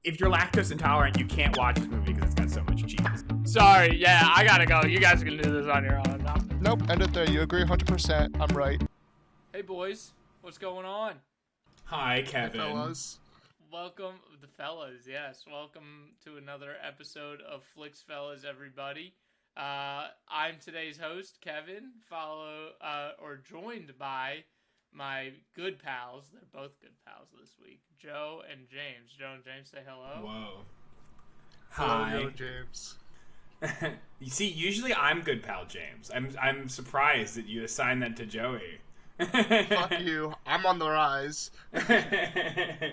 if you're lactose intolerant, you can't watch this movie because it's got so much cheese. Sorry, yeah, I gotta go. You guys can do this on your own now. Nope, end it there. You agree 100%. I'm right. Hey, boys. What's going on? Hi, Kevin. Hey, fellas. Welcome, the fellas, yes. Welcome to another episode of Flix Fellas, everybody. I'm today's host, Kevin, joined by my good pals. They're both good pals this week, Joe and James. Joe and James, say hello. Whoa. Hello, Hi. James. You see, usually I'm good pal James. I'm surprised that you assigned that to Joey. Fuck you. I'm on the rise.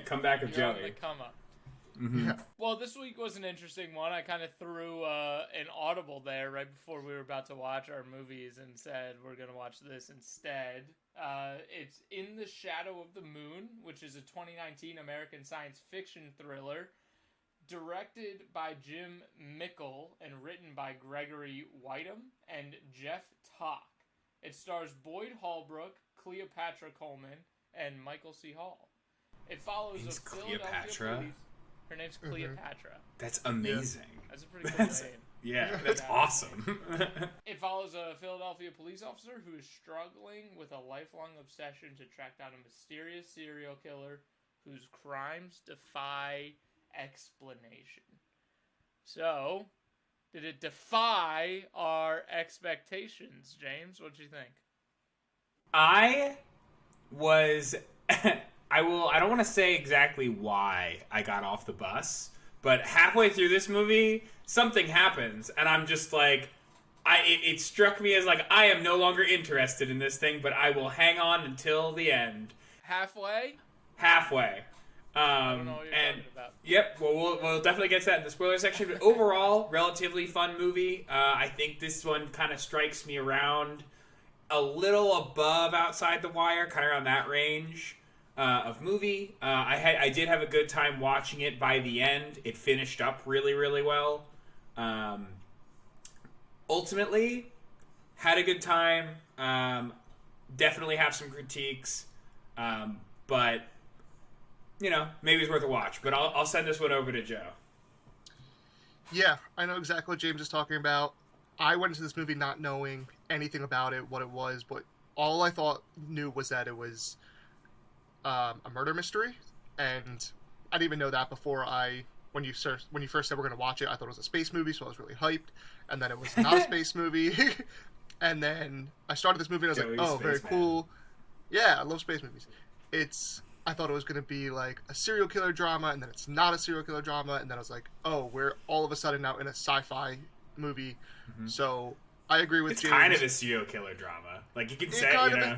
Come back of You're on Joey. the come up. Mm-hmm. Yeah. Well, this week was an interesting one. I kind of threw an audible there right before we were about to watch our movies and said we're going to watch this instead. It's In the Shadow of the Moon, which is a 2019 American science fiction thriller directed by Jim Mickle and written by Gregory Whiteham and Jeff Tock. It stars Boyd Holbrook, Cleopatra Coleman, and Michael C. Hall. It follows Name's a Philadelphia Cleopatra? police... Her name's Cleopatra. That's amazing. That's a pretty cool name. Yeah, that's awesome. It follows a Philadelphia police officer who is struggling with a lifelong obsession to track down a mysterious serial killer whose crimes defy explanation. So, did it defy our expectations, James? What'd you think? I was I don't want to say exactly why I got off the bus, but halfway through this movie, something happens, and I'm just like, it struck me as like, I am no longer interested in this thing, but I will hang on until the end. Halfway? Halfway. I don't know what you're talking about. Yep, well, we'll definitely get to that in the spoiler section, but overall, relatively fun movie. I think this one kind of strikes me around a little above Outside the Wire, kind of around that range of movie. I did have a good time watching it. By the end, it finished up really, really well. Ultimately, had a good time. Definitely have some critiques, but you know, maybe it's worth a watch. But I'll send this one over to Joe. Yeah, I know exactly what James is talking about. I went into this movie not knowing anything about it, what it was, but all I knew was that it was a murder mystery, and I didn't even know that before when you first said we're going to watch it, I thought it was a space movie, so I was really hyped, and then it was not a space movie, and then I started this movie and I was Joey's like, oh, very Spaceman. cool. Yeah, I love space movies. I thought it was going to be like a serial killer drama, and then it's not a serial killer drama, and then I was like, oh, we're all of a sudden now in a sci-fi movie. Mm-hmm. So I agree with it's James. It's kind of a serial killer drama. Like, you can say, you know,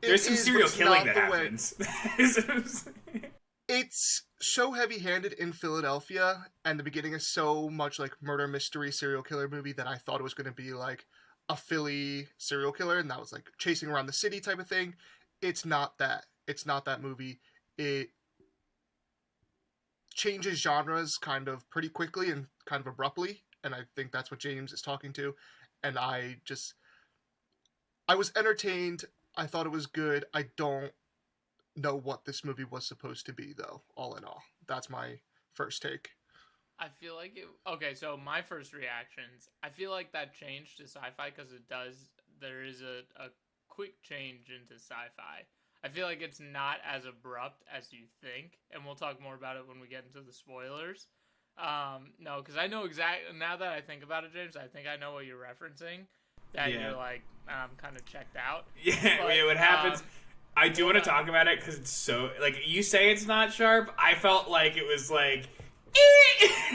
there's some is, serial killing that the happens. It's so heavy-handed in Philadelphia, and the beginning is so much like murder mystery serial killer movie that I thought it was going to be like a Philly serial killer, and that was like chasing around the city type of thing. It's not that. It's not that movie. It changes genres kind of pretty quickly and kind of abruptly, and I think that's what James is talking to. And I was entertained. I thought it was good. I don't know what this movie was supposed to be, though, all in all. That's my first take. I feel like okay, so my first reactions, I feel like that changed to sci-fi because there is a quick change into sci-fi. I feel like it's not as abrupt as you think, and we'll talk more about it when we get into the spoilers. No, because I know exactly, now that I think about it, James, I think I know what you're referencing, that you're like, I'm kind of checked out. Yeah, but, what happens, I do want to talk about it, because it's so, like, you say it's not sharp, I felt like it was like,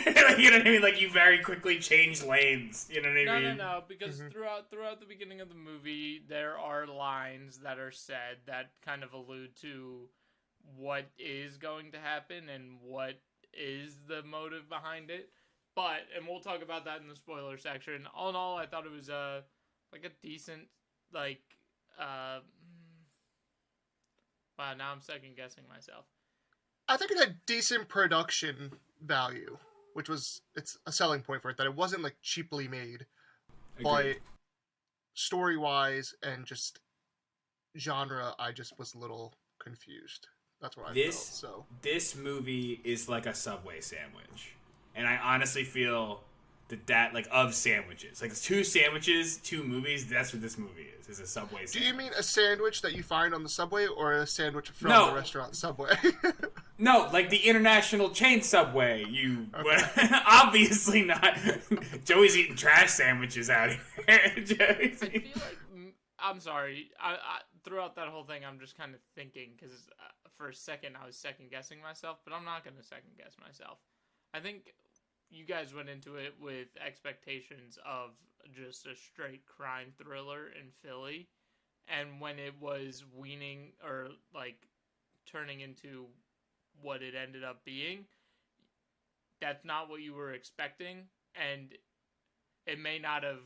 like, you know what I mean? Like, you very quickly change lanes. You know what I mean? No, because throughout the beginning of the movie, there are lines that are said that kind of allude to what is going to happen and what is the motive behind it. And we'll talk about that in the spoiler section. All in all, I thought it was a decent, like, wow, now I'm second guessing myself. I think it had decent production value, which it's a selling point for it, that it wasn't like cheaply made. Agreed. But story wise and just genre, I just was a little confused. That's what I felt. This So this movie is like a Subway sandwich, and I honestly feel that like of sandwiches, like two sandwiches, two movies. That's what this movie is a Subway sandwich. do you mean a sandwich that you find on the Subway, or a sandwich from No. the restaurant Subway? No, like the international chain Subway. You Okay. obviously not. Joey's eating trash sandwiches out here. Joey's I eating... feel like I'm sorry. I throughout that whole thing, I'm just kind of thinking because for a second I was second guessing myself, but I'm not going to second guess myself. I think you guys went into it with expectations of just a straight crime thriller in Philly, and when it was weaning or like turning into what it ended up being, that's not what you were expecting, and it may not have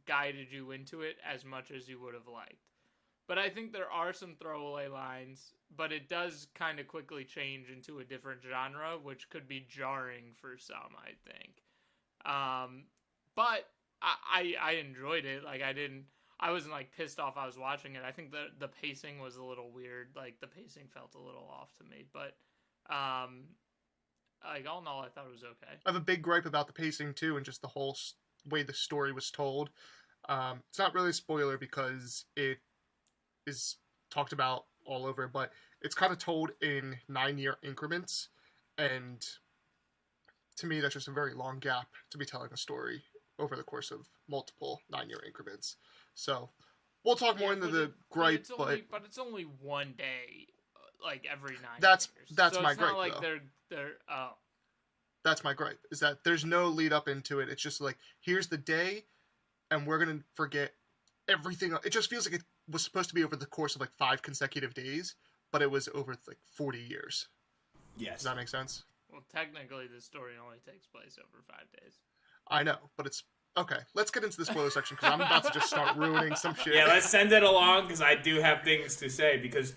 guided you into it as much as you would have liked. But I think there are some throwaway lines, but it does kind of quickly change into a different genre, which could be jarring for some, I think. But I enjoyed it. Like, I wasn't like pissed off I was watching it. I think the pacing was a little weird. Like, the pacing felt a little off to me, but like all in all, I thought it was okay. I have a big gripe about the pacing too, and just the whole way the story was told. It's not really a spoiler because it is talked about all over, but it's kind of told in 9-year increments, and to me, that's just a very long gap to be telling a story over the course of multiple 9-year increments. So we'll talk more into the gripe, but it's only one day, like every 9 that's years. that's so my it's gripe. Not like though. they're That's my gripe, is that there's no lead up into it. It's just like, here's the day, and we're going to forget everything. It just feels like it was supposed to be over the course of like 5 consecutive days, but it was over like 40 years. Yes. Does that make sense? Well, technically, the story only takes place over 5 days. I know, but it's... Okay, let's get into the spoiler section, because I'm about to just start ruining some shit. Yeah, let's send it along, because I do have things to say, because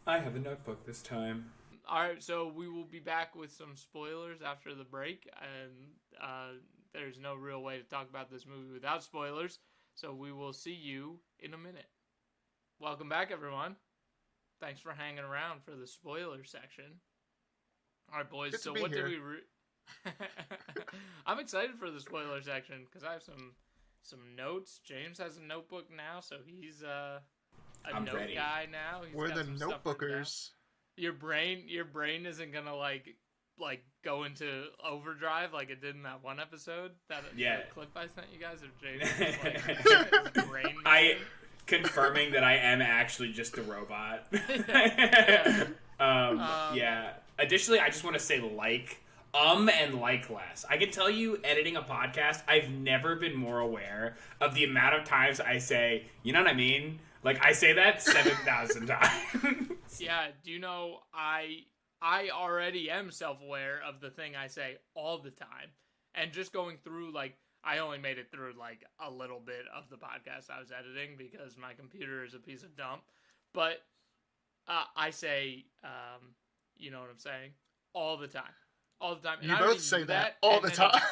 I have a notebook this time. Alright, so we will be back with some spoilers after the break, and there's no real way to talk about this movie without spoilers, so we will see you in a minute. Welcome back, everyone. Thanks for hanging around for the spoiler section. Alright, boys, Good to so be what here. did we... I'm excited for the spoiler section, because I have some notes. James has a notebook now, so he's a I'm note ready. guy now. He's We're got the some stuff written down. notebookers. Your brain isn't gonna like go into overdrive like it did in that one episode. That clip I sent you guys of James his brain. Confirming that I am actually just a robot. Yeah. Additionally, I just want to say and like less. I can tell you, editing a podcast, I've never been more aware of the amount of times I say, you know what I mean? Like, I say that 7,000 times. Yeah, do you know, I already am self-aware of the thing I say all the time. And just going through, like, I only made it through, like, a little bit of the podcast I was editing because my computer is a piece of dump. But I say, you know what I'm saying? All the time. All the time. And You I both already say knew that all the and time.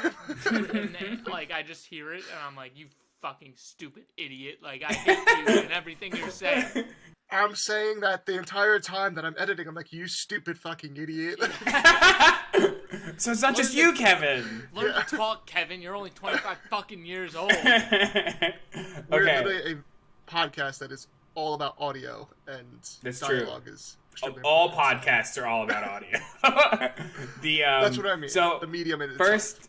and then, like, I just hear it, and I'm like, you fucking stupid idiot. Like, I hate you and everything you're saying. I'm saying that the entire time that I'm editing, I'm like, you stupid fucking idiot. So it's not just you, Kevin. Learn to talk, Kevin. You're only 25 fucking years old. We're Okay. literally a podcast that is all about audio, and That's true. dialogue is... extremely All important. podcasts are all about audio. That's what I mean. So the medium in itself.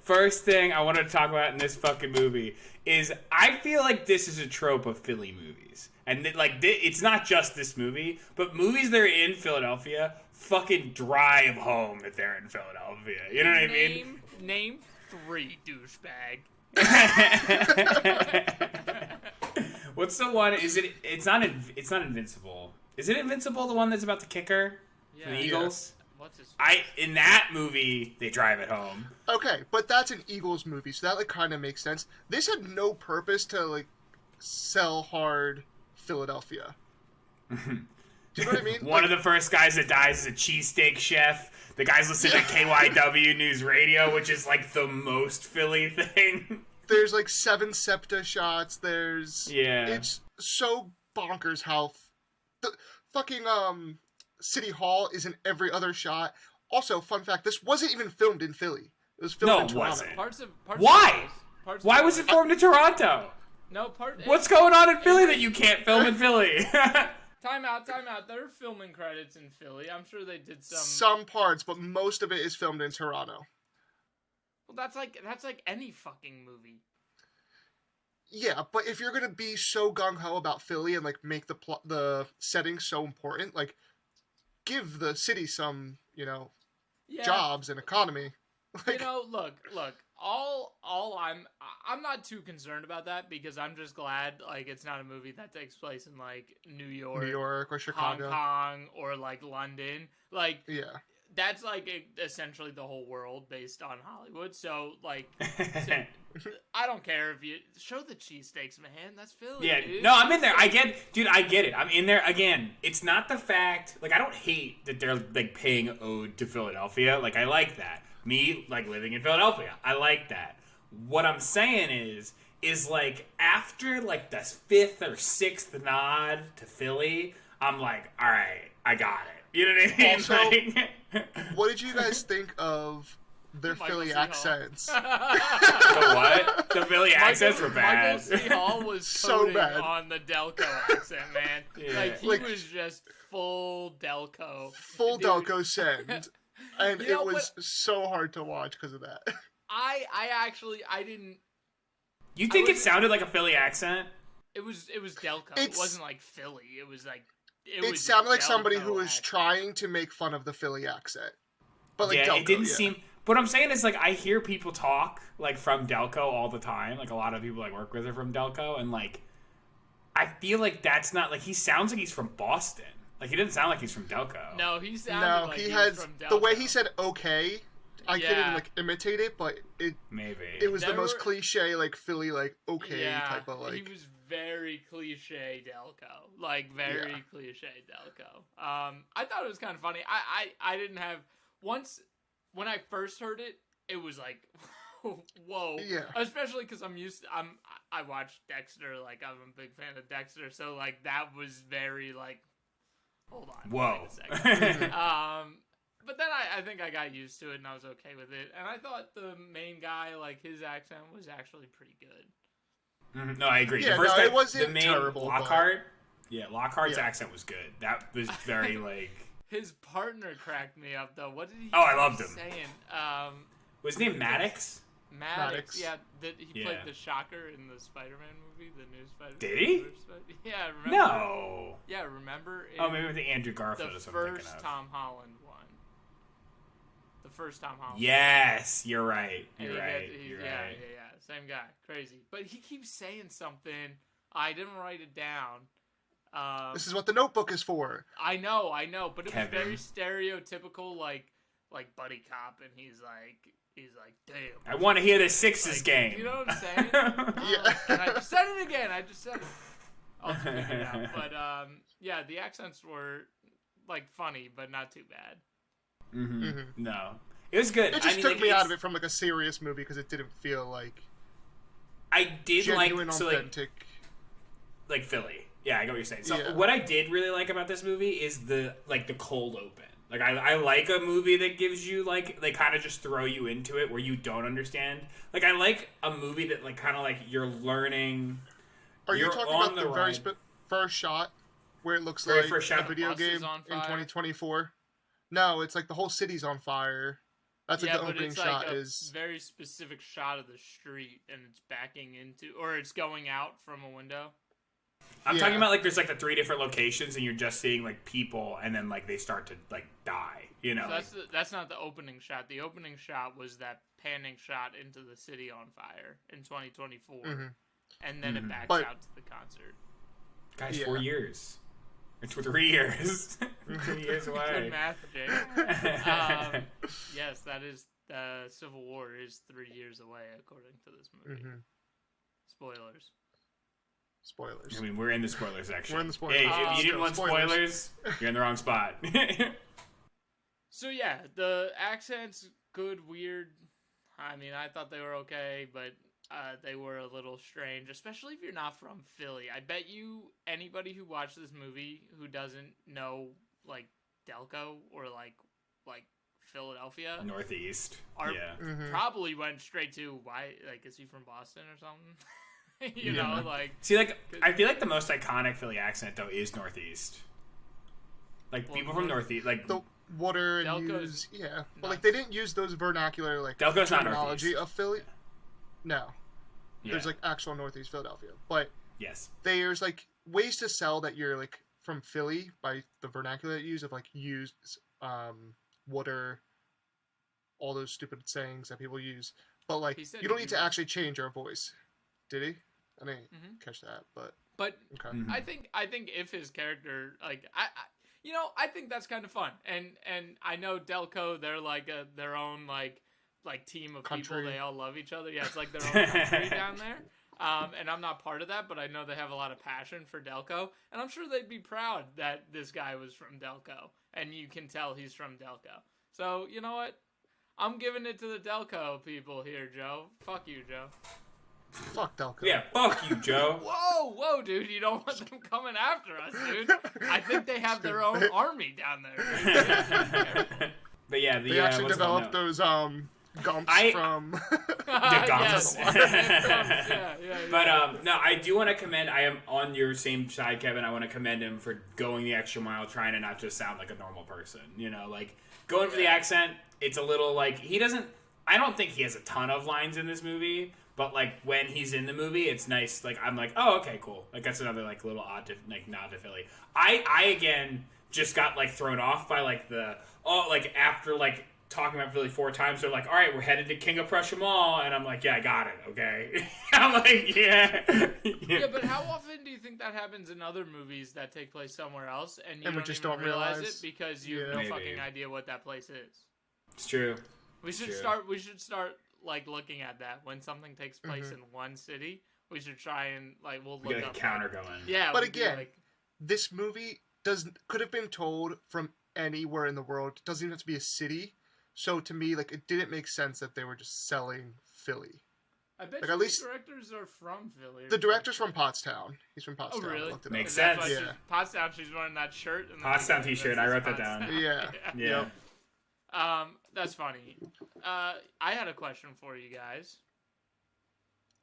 first thing I wanted to talk about in this fucking movie is I feel like this is a trope of Philly movies, and it's not just this movie, but movies that are in Philadelphia fucking drive home that they're in Philadelphia. You know what I mean? Name 3, douchebag. What's the one? Is it? It's not Invincible. Is it Invincible? The one that's about the kicker for the Eagles. What's his? In that movie they drive it home. Okay, but that's an Eagles movie, so that like kind of makes sense. This had no purpose to like sell hard Philadelphia. Do you know what I mean? One of the first guys that dies is a cheesesteak chef. The guy's listening to KYW News Radio, which is like the most Philly thing. There's like 7 SEPTA shots. There's Yeah. It's so bonkers how the fucking City Hall is in every other shot. Also, fun fact: this wasn't even filmed in Philly. It was filmed No, in it Toronto. wasn't. Parts Why? Why of was it filmed in Toronto? No, What's going on in Philly that you can't film in Philly? Time out. There are filming credits in Philly. I'm sure they did some. Some parts, but most of it is filmed in Toronto. Well, that's like any fucking movie. Yeah, but if you're gonna be so gung ho about Philly and like make the setting so important, like give the city some jobs and economy. Like, Look. All I'm not too concerned about that because I'm just glad like it's not a movie that takes place in like New York or Chicago, Hong Kong, or like London. Like yeah. that's like essentially the whole world based on Hollywood. So like, I don't care if you show the cheesesteaks, man. That's Philly. Yeah, dude. no, I'm in there. I get it. I'm in there again. It's not the fact. Like, I don't hate that they're like paying ode to Philadelphia. Like, I like that. Me, like living in Philadelphia, I like that. What I'm saying is like after like the 5th or 6th nod to Philly, I'm like, all right, I got it. You know what I mean? Also, like, what did you guys think of their Michael Philly C. Hall. accents? the what? The Philly accents were bad. Michael C. Hall was So coding bad. on the Delco accent, man. Yeah. Like he Like- was just full Delco. Full Dude. Delco send. And You know it was so hard to watch because of that. I didn't. You think I it was- sounded like a Philly accent? It was Delco. It It's- wasn't like Philly. It was like It was sounded like Delco somebody who was accent. trying to make fun of the Philly accent. But like Yeah, Delco, it didn't yeah. seem. What I'm saying is, like, I hear people talk like from Delco all the time. Like, a lot of people I work with are from Delco, and like, I feel like that's not like he sounds like he's from Boston. Like, he didn't sound like he's from Delco. No, he sounded No, like he was has from Delco. the way he said "okay." I Yeah. couldn't like imitate it, but Maybe it was the There most were- cliche like Philly like okay Yeah, type of like. he was very cliche Delco, like very Yeah. cliche Delco. I thought it was kind of funny. I didn't have once when I first heard it, it was like, whoa, Yeah. Especially because I watched Dexter, like I'm a big fan of Dexter, so like that was very like, hold on, Whoa. wait a second. But then I think I got used to it and I was okay with it, and I thought the main guy, like his accent was actually pretty good. Mhm. No, I agree. Yeah, the first no, it time, wasn't the main terrible, but- Lockhart. Yeah, Lockhart's Yeah. accent was good. That was very like. His partner cracked me up though. What did he? Oh, I keep loved him. Saying, Was his name Maddox? Maddox. Maddox. Yeah, he Yeah. played the Shocker in the Spider-Man movie, the new Spider-Man. Did he? Yeah, remember? No. Yeah, remember? Oh, in maybe with the Andrew Garfield the or something. I'm first thinking of. Tom Holland one. The first Tom Holland. Yes, you're right. And You're he right. gets- You're yeah, right. yeah, same guy. Crazy. But he keeps saying something. I didn't write it down. This is what the Notebook is for. I know, but it Kevin. was very stereotypical, like buddy cop, and he's like, damn. I want to hear the Sixers Like, game. You know what I'm saying? Yeah. And I just said it again. I'll just figure it out. But yeah, the accents were like funny, but not too bad. No, it was good. It just I mean, took like, me out it's- of it from like a serious movie because it didn't feel like I did genuine, like so like authentic. Philly. Yeah, I get what you're saying. So Yeah. what I did really like about this movie is the cold open. Like I like a movie that gives you like they kind of just throw you into it where you don't understand. Like I like a movie that like kind of like you're learning. Are you You're talking on about the the very ride. first shot where it looks Very like first shot, a the video bus is game on in fire? 2024? No, it's like the whole city's on fire. That's like Yeah, the but opening it's shot like a is. very specific shot of the street, and it's backing into, or it's going out from a window. I'm Yeah. talking about like there's like the 3 different locations and you're just seeing like people and then like they start to like die. You know. So that's not the opening shot. The opening shot was that panning shot into the city on fire in 2024, and then it backs But- out to the concert. Guys, Yeah. 4 years. It's 3 years. 3 years away. Good math, Jake. Yes, that is Civil War is 3 years away according to this movie. Spoilers. Spoilers. I mean, we're in the spoiler section. We're in the spoilers. Hey, Oh, if you didn't want spoilers. spoilers, you're in the wrong spot. So yeah, the accents good, weird. I mean, I thought they were okay, but they were a little strange, especially if you're not from Philly. I bet you anybody who watched this movie who doesn't know like Delco or like Philadelphia Northeast. probably went straight to why, like, is he from Boston or something? you know, like, see, like, I feel like the most iconic Philly accent though is Northeast. Like, people from Northeast, like the water and use, but like they didn't use those vernacular like Delco's terminology not of Philly. Yeah. No, there's like actual Northeast Philadelphia, but yes, there's like ways to sell that you're like from Philly by the vernacular that you use of like use water, all those stupid sayings that people use. But like you don't need to actually change our voice. Did he? I didn't catch that, but okay. I think if his character, like, I think that's kind of fun, and I know Delco, they're like their own like team of country. people. They all love each other. Yeah, it's like their own country down there. And I'm not part of that, but I know they have a lot of passion for Delco, and I'm sure they'd be proud that this guy was from Delco, and you can tell he's from Delco. So you know what? I'm giving it to the Delco people here, Joe. Fuck you, Joe. Fuck Delco. Yeah, fuck you, Joe. Whoa, dude! You don't want them coming after us, dude. I think they have their own army down there. But yeah, they actually developed those gumps from gumps. Yeah. But no, I do want to commend. I am on your same side, Kevin. I want to commend him for going the extra mile, trying to not just sound like a normal person. You know, like going for the accent. It's a little like he doesn't. I don't think he has a ton of lines in this movie. But, like, when he's in the movie, it's nice. Like, I'm like, oh, okay, cool. Like, that's another, like, little odd, nod to Philly. I again, just got, like, thrown off by, like, after, like, talking about Philly 4 times, they're like, all right, we're headed to King of Prussia Mall. And I'm like, yeah, I got it, okay? I'm like, yeah. Yeah, but how often do you think that happens in other movies that take place somewhere else, and you we just don't realize it because you have no fucking idea what that place is? It's true. We should start like looking at that when something takes place in one city. We should try and we'll look up a counter going. Yeah, but again, this movie could have been told from anywhere in the world. It doesn't even have to be a city. So to me, like, it didn't make sense that they were just selling Philly. I bet at least directors are from Philly. The director's from Pottstown. He's from Pottstown. Oh, really? Makes sense. Yeah. Pottstown. She's wearing that shirt. And Pottstown t-shirt. I wrote that down. Yeah. That's funny. I had a question for you guys.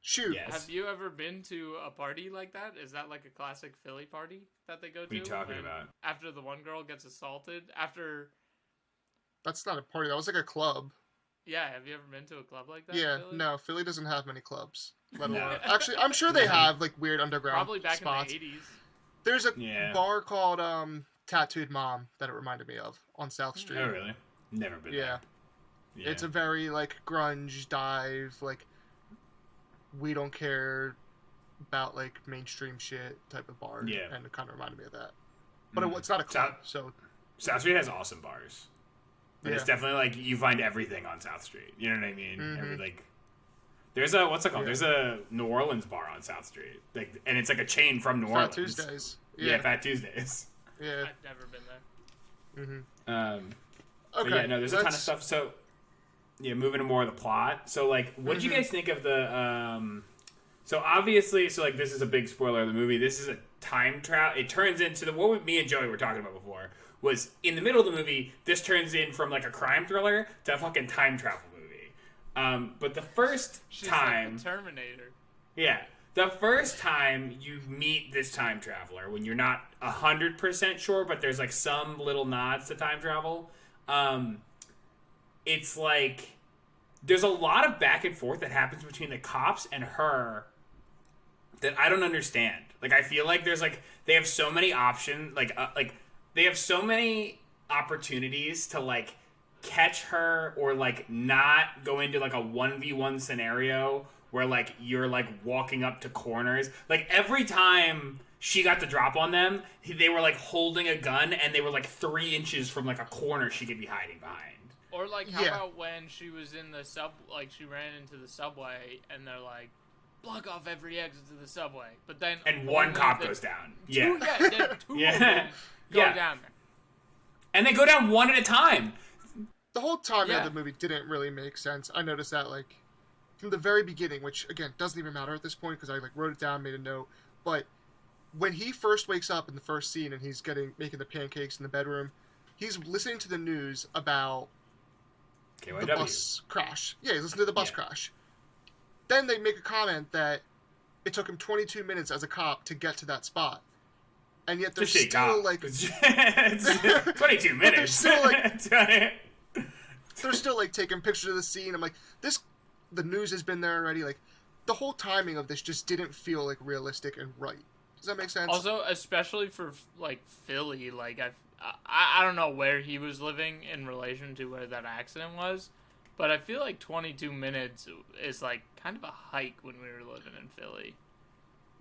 Shoot. Yes. Have you ever been to a party like that? Is that like a classic Philly party that they go to? What are you talking about? After the one girl gets assaulted? That's not a party. That was like a club. Yeah, have you ever been to a club like that? Yeah, Philly? No, Philly doesn't have many clubs. Actually, I'm sure they have like weird underground Probably back spots. in the 80s. There's a bar called Tattooed Mom that it reminded me of on South Street. Oh, really? Never been there. Yeah. It's a very like grunge dive, like we don't care about like mainstream shit type of bar. Yeah. And it kind of reminded me of that. But it's not a club, so South Street has awesome bars. But it's definitely like you find everything on South Street. You know what I mean? There's a what's it called? There's a New Orleans bar on South Street, and it's like a chain from New Orleans. Fat Tuesdays. Yeah, Fat Tuesdays. Yeah. I've never been there. Okay. Yeah, no, there's a ton of stuff. So, yeah, moving to more of the plot. So, like, what did you guys think of the? So obviously, like, this is a big spoiler of the movie. This is a time travel. It turns into what me and Joey were talking about before. Was in the middle of the movie, this turns in from like a crime thriller to a fucking time travel movie. But the first time, like the Terminator. Yeah, the first time you meet this time traveler, when you're not 100% sure, but there's like some little nods to time travel. It's like there's a lot of back and forth that happens between the cops and her that I don't understand. Like, I feel like there's like they have so many options, they have so many opportunities to, like, catch her or, like, not go into, like, a 1v1 scenario where, like, you're, like, walking up to corners. Like, every time she got the drop on them, they were, like, holding a gun and they were, like, 3 inches from, like, a corner she could be hiding behind. Or, like, how about when she was in the she ran into the subway and they're like, block off every exit to the subway. But then... And one cop goes down. Two of them go down there. And they go down one at a time. The whole timing of the movie didn't really make sense. I noticed that, like, from the very beginning, which, again, doesn't even matter at this point because I, like, wrote it down, made a note. But when he first wakes up in the first scene and he's making the pancakes in the bedroom, he's listening to the news about KYW. the bus crash. Yeah, he's listening to the bus Yeah. crash. Then they make a comment that it took him 22 minutes as a cop to get to that spot. And yet they're Just say still, cop. like... It's 22 minutes. still, like... They're still, like, taking pictures of the scene. I'm like, the news has been there already. Like, the whole timing of this just didn't feel, like, realistic and right. Does that make sense? Also, especially for, like, Philly, like, I don't know where he was living in relation to where that accident was, but I feel like 22 minutes is, like, kind of a hike when we were living in Philly.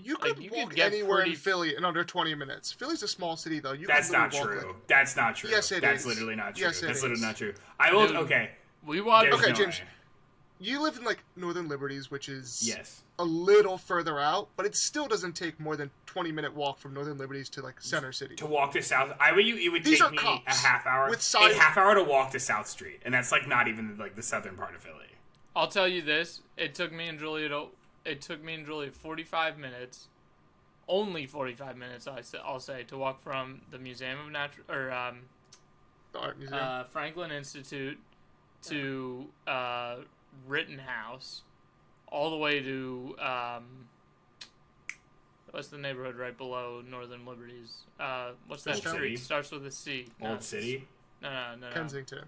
You could you walk could get anywhere in pretty- Philly in under 20 minutes. Philly's a small city, though. That's could not literally walk, true. like- That's not true. Yes, it That's is. literally not true. Yes, it That's literally is. not true. I will. Dude. Okay. We watched... There's Okay, no James. way. You live in, like, Northern Liberties, which is Yes. a little further out, but it still doesn't take more than 20-minute walk from Northern Liberties to, like, Center City. To walk to South, it would These take are me cops a half hour. with A half hour to walk to South Street, and that's like not even like the southern part of Philly. I'll tell you this: it took me and Julia 45 minutes, only 45 minutes. I'll say to walk from the Museum of The art museum. Franklin Institute to Rittenhouse, all the way to what's the neighborhood right below Northern Liberties? What's that Old street? City? Starts with a C. Old City. No. Kensington.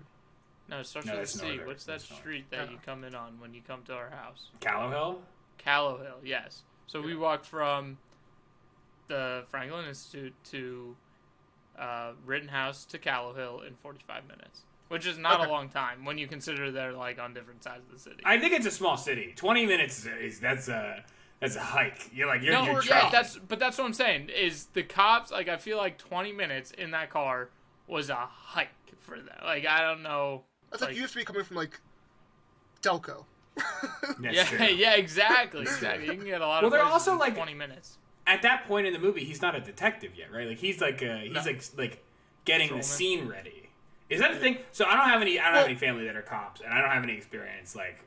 No, it starts No, with a that's C. northern. What's that That's northern. street that Oh. you come in on when you come to our house? Callow Hill. Callow Hill, yes. So we walked from the Franklin Institute to Rittenhouse to Callow Hill in 45 minutes, which is not Okay. a long time when you consider they're like on different sides of the city. I think it's a small city. 20 minutes is that's a hike. You're no, you're yeah, traveling. that's what I'm saying. Is the cops like? I feel like 20 minutes in that car was a hike for them. Like I don't know. That's like you have to be coming from, like, Delco. That's Yeah, true. yeah, exactly, exactly. You can get a lot Well, of they're places also, in like- 20 minutes. At that point in the movie, he's not a detective yet, right? Like he's like getting the Patrolman. scene ready. Is that a thing? So I don't have any family that are cops, and I don't have any experience like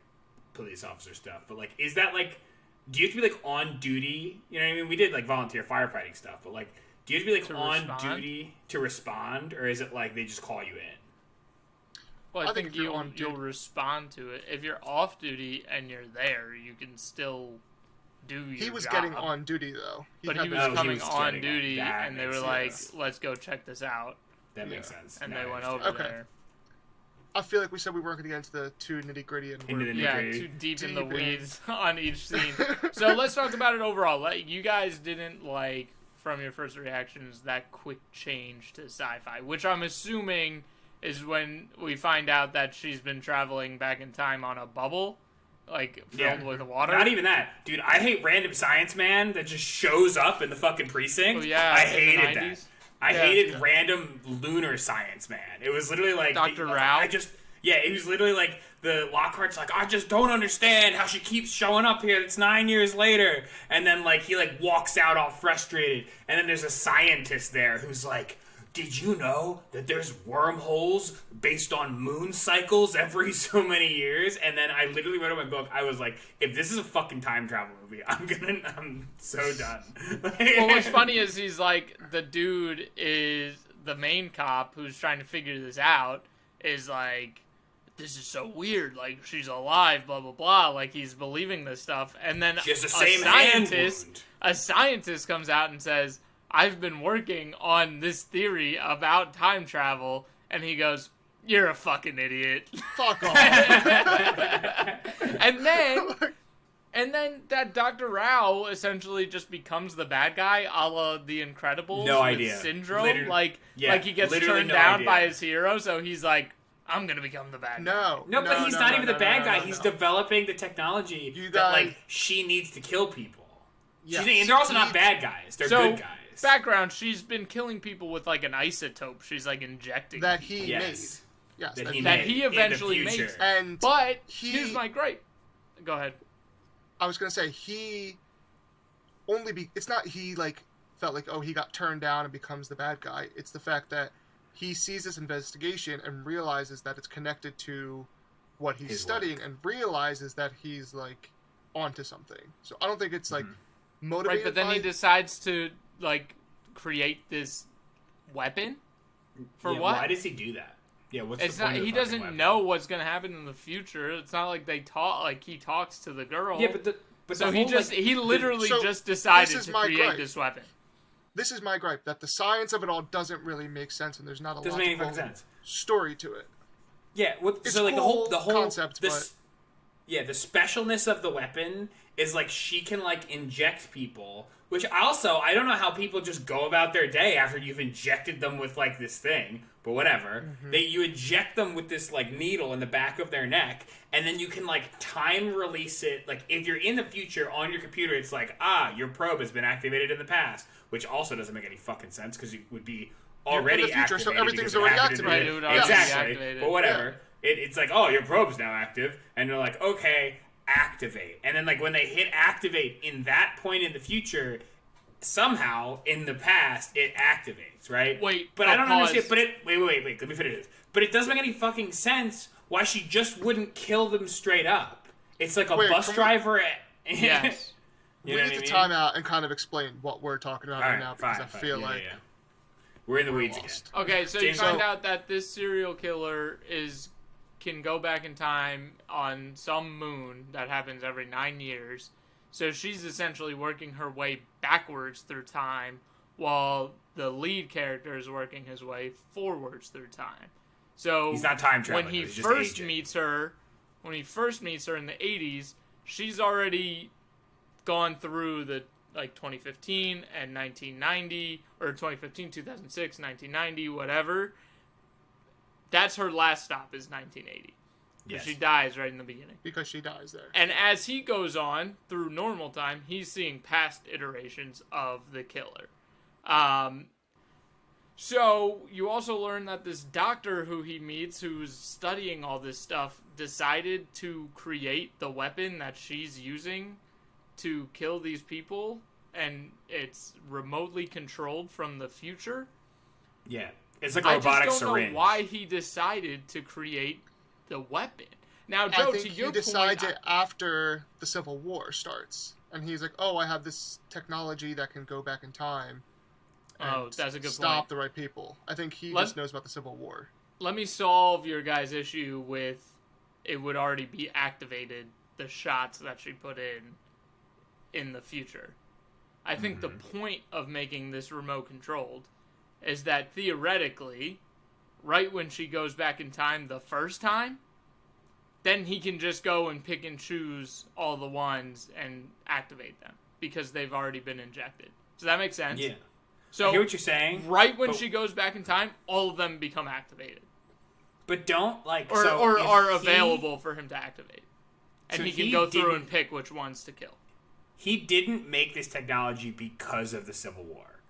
police officer stuff. But like, is that like, do you have to be like on duty? You know what I mean? We did like volunteer firefighting stuff, but like, do you have to be like To on respond? duty to respond, or is it like they just call you in? Well, I I think think if you're on you'll duty- respond to it. If you're off duty and you're there, you can still do your He was job. getting on duty, though. But had he the- was Oh, he coming was on getting duty, on. That and they were makes like, sense. "Let's go check this out," That Yeah. makes sense. and No, they I went understand. over Okay. there. I feel like we said we weren't going to get into the too nitty-gritty. And Into we're- the Yeah, nitty-gritty. too deep in the Deep in. weeds on each scene. So let's talk about it overall. Like, you guys didn't like, from your first reactions, that quick change to sci-fi, which I'm assuming is when we find out that she's been traveling back in time on a bubble, like filled with water. Not even that, dude. I hate random science man that just shows up in the fucking precinct. Oh, yeah, I in the hated that. 90s. I Yeah. hated random lunar science man. It was literally like Dr. Rao? It was literally like the Lockhart's like, I just don't understand how she keeps showing up here. It's 9 years later, and then like he like walks out all frustrated, and then there's a scientist there who's like, did you know that there's wormholes based on moon cycles every so many years? And then I literally read in my book, I was like, if this is a fucking time travel movie, I'm so done. Well, what's funny is he's like, the dude is the main cop who's trying to figure this out is like, this is so weird. Like, she's alive, blah, blah, blah. Like, he's believing this stuff. And then She has the same hand wound. a scientist comes out and says, I've been working on this theory about time travel. And he goes, you're a fucking idiot. Fuck off. And then that Dr. Rao essentially just becomes the bad guy, a la The Incredibles. No with idea. Syndrome. Literally- like yeah, he gets literally turned no down idea. by his hero, so he's like, I'm gonna become the bad guy. No, but he's not even the bad guy. He's no. developing the technology You that guys- like she needs to kill people. Yes. And they're also not He- bad guys. They're So, good guys. background, she's been killing people with like an isotope. She's like injecting That people. he Yes. made. Yes. That he That made he in the eventually future. makes. And But He- here's my gripe. Go ahead. I was gonna say he it's not he like felt like, oh, he got turned down and becomes the bad guy. It's the fact that he sees this investigation and realizes that it's connected to what he's His studying work. and realizes that he's like onto something. So I don't think it's like Mm-hmm. motivated Right, but then by he decides to like create this weapon. For Yeah, what? Why does he do that? Yeah, what's It's the point not. of the He fucking doesn't weapon? know what's gonna happen in the future. It's not like they talk. Like he talks to the girl. Yeah, but so the he whole, just like, he literally so just decided this is to my create gripe. this weapon. This is my gripe, that the science of it all doesn't really make sense, and there's not a doesn't make any logical fucking sense. story to it. Yeah, It's so like cool the whole concept, this, yeah, the specialness of the weapon is like she can like inject people, which also I don't know how people just go about their day after you've injected them with like this thing, but whatever. You inject them with this like needle in the back of their neck, and then you can like time release it. Like if you're in the future on your computer, it's like your probe has been activated in the past, which also doesn't make any fucking sense because it would be already in the future, activated. so everything's because it already happened in the- activated. Right, it would already be exactly. activated. But whatever. It's like, your probe's now active, and they're like, okay, activate. And then like when they hit activate in that point in the future, somehow in the past it activates, right? Wait, but I don't pause. understand. But wait. Let me finish this. But it doesn't make any fucking sense why she just wouldn't kill them straight up. It's like a Wait, bus can we- driver. Yes. You We know need what I to mean? time out and kind of explain what we're talking about All right right, now, because fine, I feel yeah, like yeah. We're in the we're weeds lost. Okay, so James, you find so- out that this serial killer can go back in time on some moon that happens every 9 years. So she's essentially working her way backwards through time, while the lead character is working his way forwards through time. So He's not time traveling. when he he's just first aging. meets her in the 80s, she's already gone through the like 2015 and 1990, or 2015, 2006, 1990, whatever. That's her last stop, is 1980. Yes. She dies right in the beginning. because she dies there. And as he goes on through normal time, he's seeing past iterations of the killer. So you also learn that this doctor who he meets, who's studying all this stuff, decided to create the weapon that she's using to kill these people, and it's remotely controlled from the future. Yeah, it's like a I robotic just don't syringe. know why he decided to create the weapon. Now, I Joe, think to he your decides point, it after the Civil War starts, and he's like, "Oh, I have this technology that can go back in time." Oh, and that's a good stop point. the right people. I think he Let- just knows about the Civil War. let me solve your guys' issue with it would already be activated, the shots that she put in the future. I think the point of making this remote controlled is that theoretically, right when she goes back in time the first time, then he can just go and pick and choose all the ones and activate them because they've already been injected. Does that make sense? Yeah, So I hear what you're saying. right when but- she goes back in time, all of them become activated. But don't like Or, so or if are he- available for him to activate. And So he can he go through didn't- and pick which ones to kill. He didn't make this technology because of the Civil War.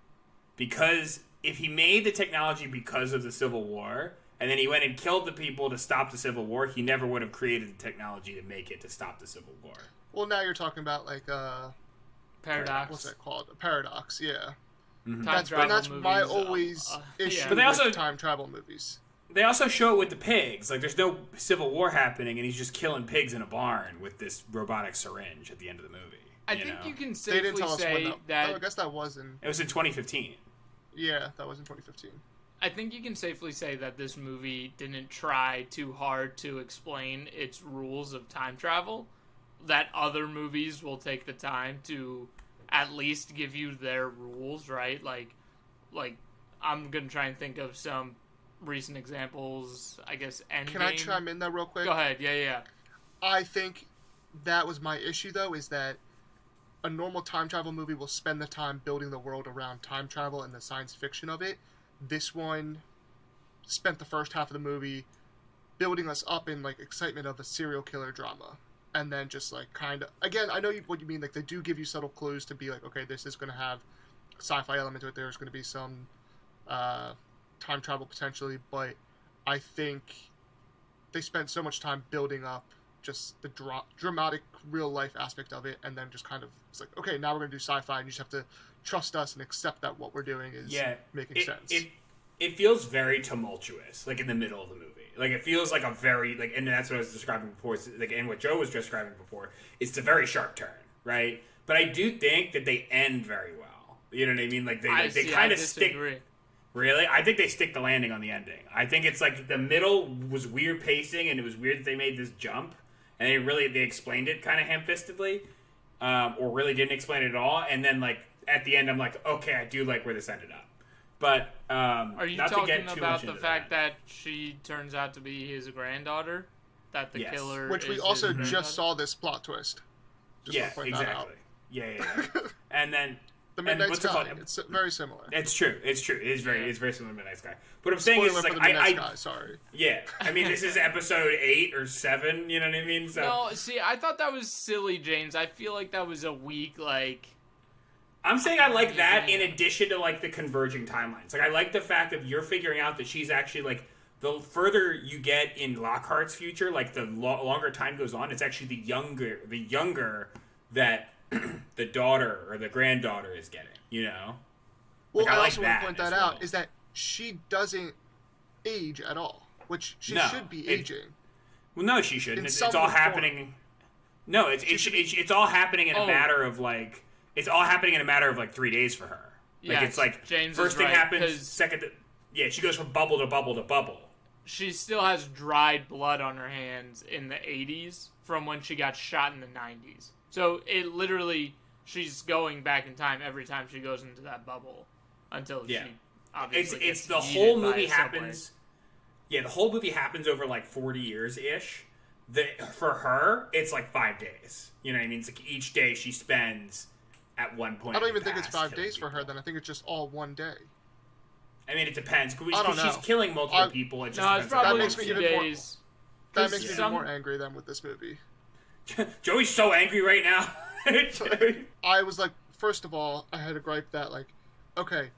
Because if he made the technology because of the Civil War, and then he went and killed the people to stop the Civil War, he never would have created the technology to make it to stop the Civil War. Well, now you're talking about like Paradox. what's that called? A paradox. Yeah, Time that's travel that's my movies, always issue yeah. But they also- with time travel movies. They also show it with the pigs. Like, there's no Civil War happening, and he's just killing pigs in a barn with this robotic syringe at the end of the movie. I think you can They didn't safely tell us when say that. Oh, I that. guess that was in. It was in 2015. Yeah, that was in 2015. I think you can safely say that this movie didn't try too hard to explain its rules of time travel. That other movies will take the time to at least give you their rules, right? Like I'm gonna try and think of some recent examples. I guess Endgame. Can I chime in there real quick? Go ahead. Yeah. I think that was my issue, though, is that a normal time travel movie will spend the time building the world around time travel and the science fiction of it. This one spent the first half of the movie building us up in like excitement of a serial killer drama, and then just like kind of again, I know what you mean. Like they do give you subtle clues to be like, okay, this is going to have sci-fi element to it. There's going to be some time travel potentially, but I think they spent so much time building up just the dramatic real life aspect of it, and then just kind of it's like, okay, now we're going to do sci-fi, and you just have to trust us and accept that what we're doing is making sense. It feels very tumultuous, like in the middle of the movie. Like it feels like a very like, and that's what I was describing before. It's like, and what Joe was describing before, it's a very sharp turn, right? But I do think that they end very well. You know what I mean? Like they kind of stick, Really? I think they stick the landing on the ending. I think it's like the middle was weird pacing, and it was weird that they made this jump, and they explained it kind of ham-fistedly, or really didn't explain it at all. And then like at the end, I'm like, okay, I do like where this ended up. But are you not talking to get too about much the into fact that she turns out to be his granddaughter? That the Yes. killer, Which we is also his just saw this plot twist. Just Yeah, to point that out. exactly. Yeah. And then The Midnight what's it Sky. called? It's very similar. It's true. It is very similar to Midnight Sky. What I'm saying Spoiler is for like the Midnight Sky. Sorry. Yeah. I mean, this is episode 8 or 7. You know what I mean? So No, see, I thought that was silly, James. I feel like that was a weak, like... I'm saying I like that in addition to like the converging timelines. Like I like the fact that you're figuring out that she's actually like the further you get in Lockhart's future, like the longer time goes on, it's actually the younger that the daughter or the granddaughter is getting. You know. Well, Like, I like also want that to point as that out well. is that she doesn't age at all, which she No, should be it- aging. Well, no, she shouldn't. In It's some all form. happening. No, it's all happening in a Oh. matter of like. It's all happening in a matter of like 3 days for her. Like Yes, it's like James first is thing right, happens, 'cause- second. Yeah, she goes from bubble to bubble to bubble. She still has dried blood on her hands in the 80s from when she got shot in the 90s. So it literally, she's going back in time every time she goes into that bubble until Yeah. she obviously It's gets the yeeted whole by movie a subway. happens. Yeah, the whole movie happens over like 40 years ish. For her, it's like 5 days. You know what I mean? It's like each day she spends at one point. I don't in the even think it's past 5 killing days for her. people. Then I think it's just all one day. I mean, it depends. I don't She's know. killing multiple people. It just No, it's depends on probably That a makes me few even more- days. That 'Cause makes me even some- more angry than with this movie. Joey's so angry right now. I was like, first of all, I had a gripe that like, okay,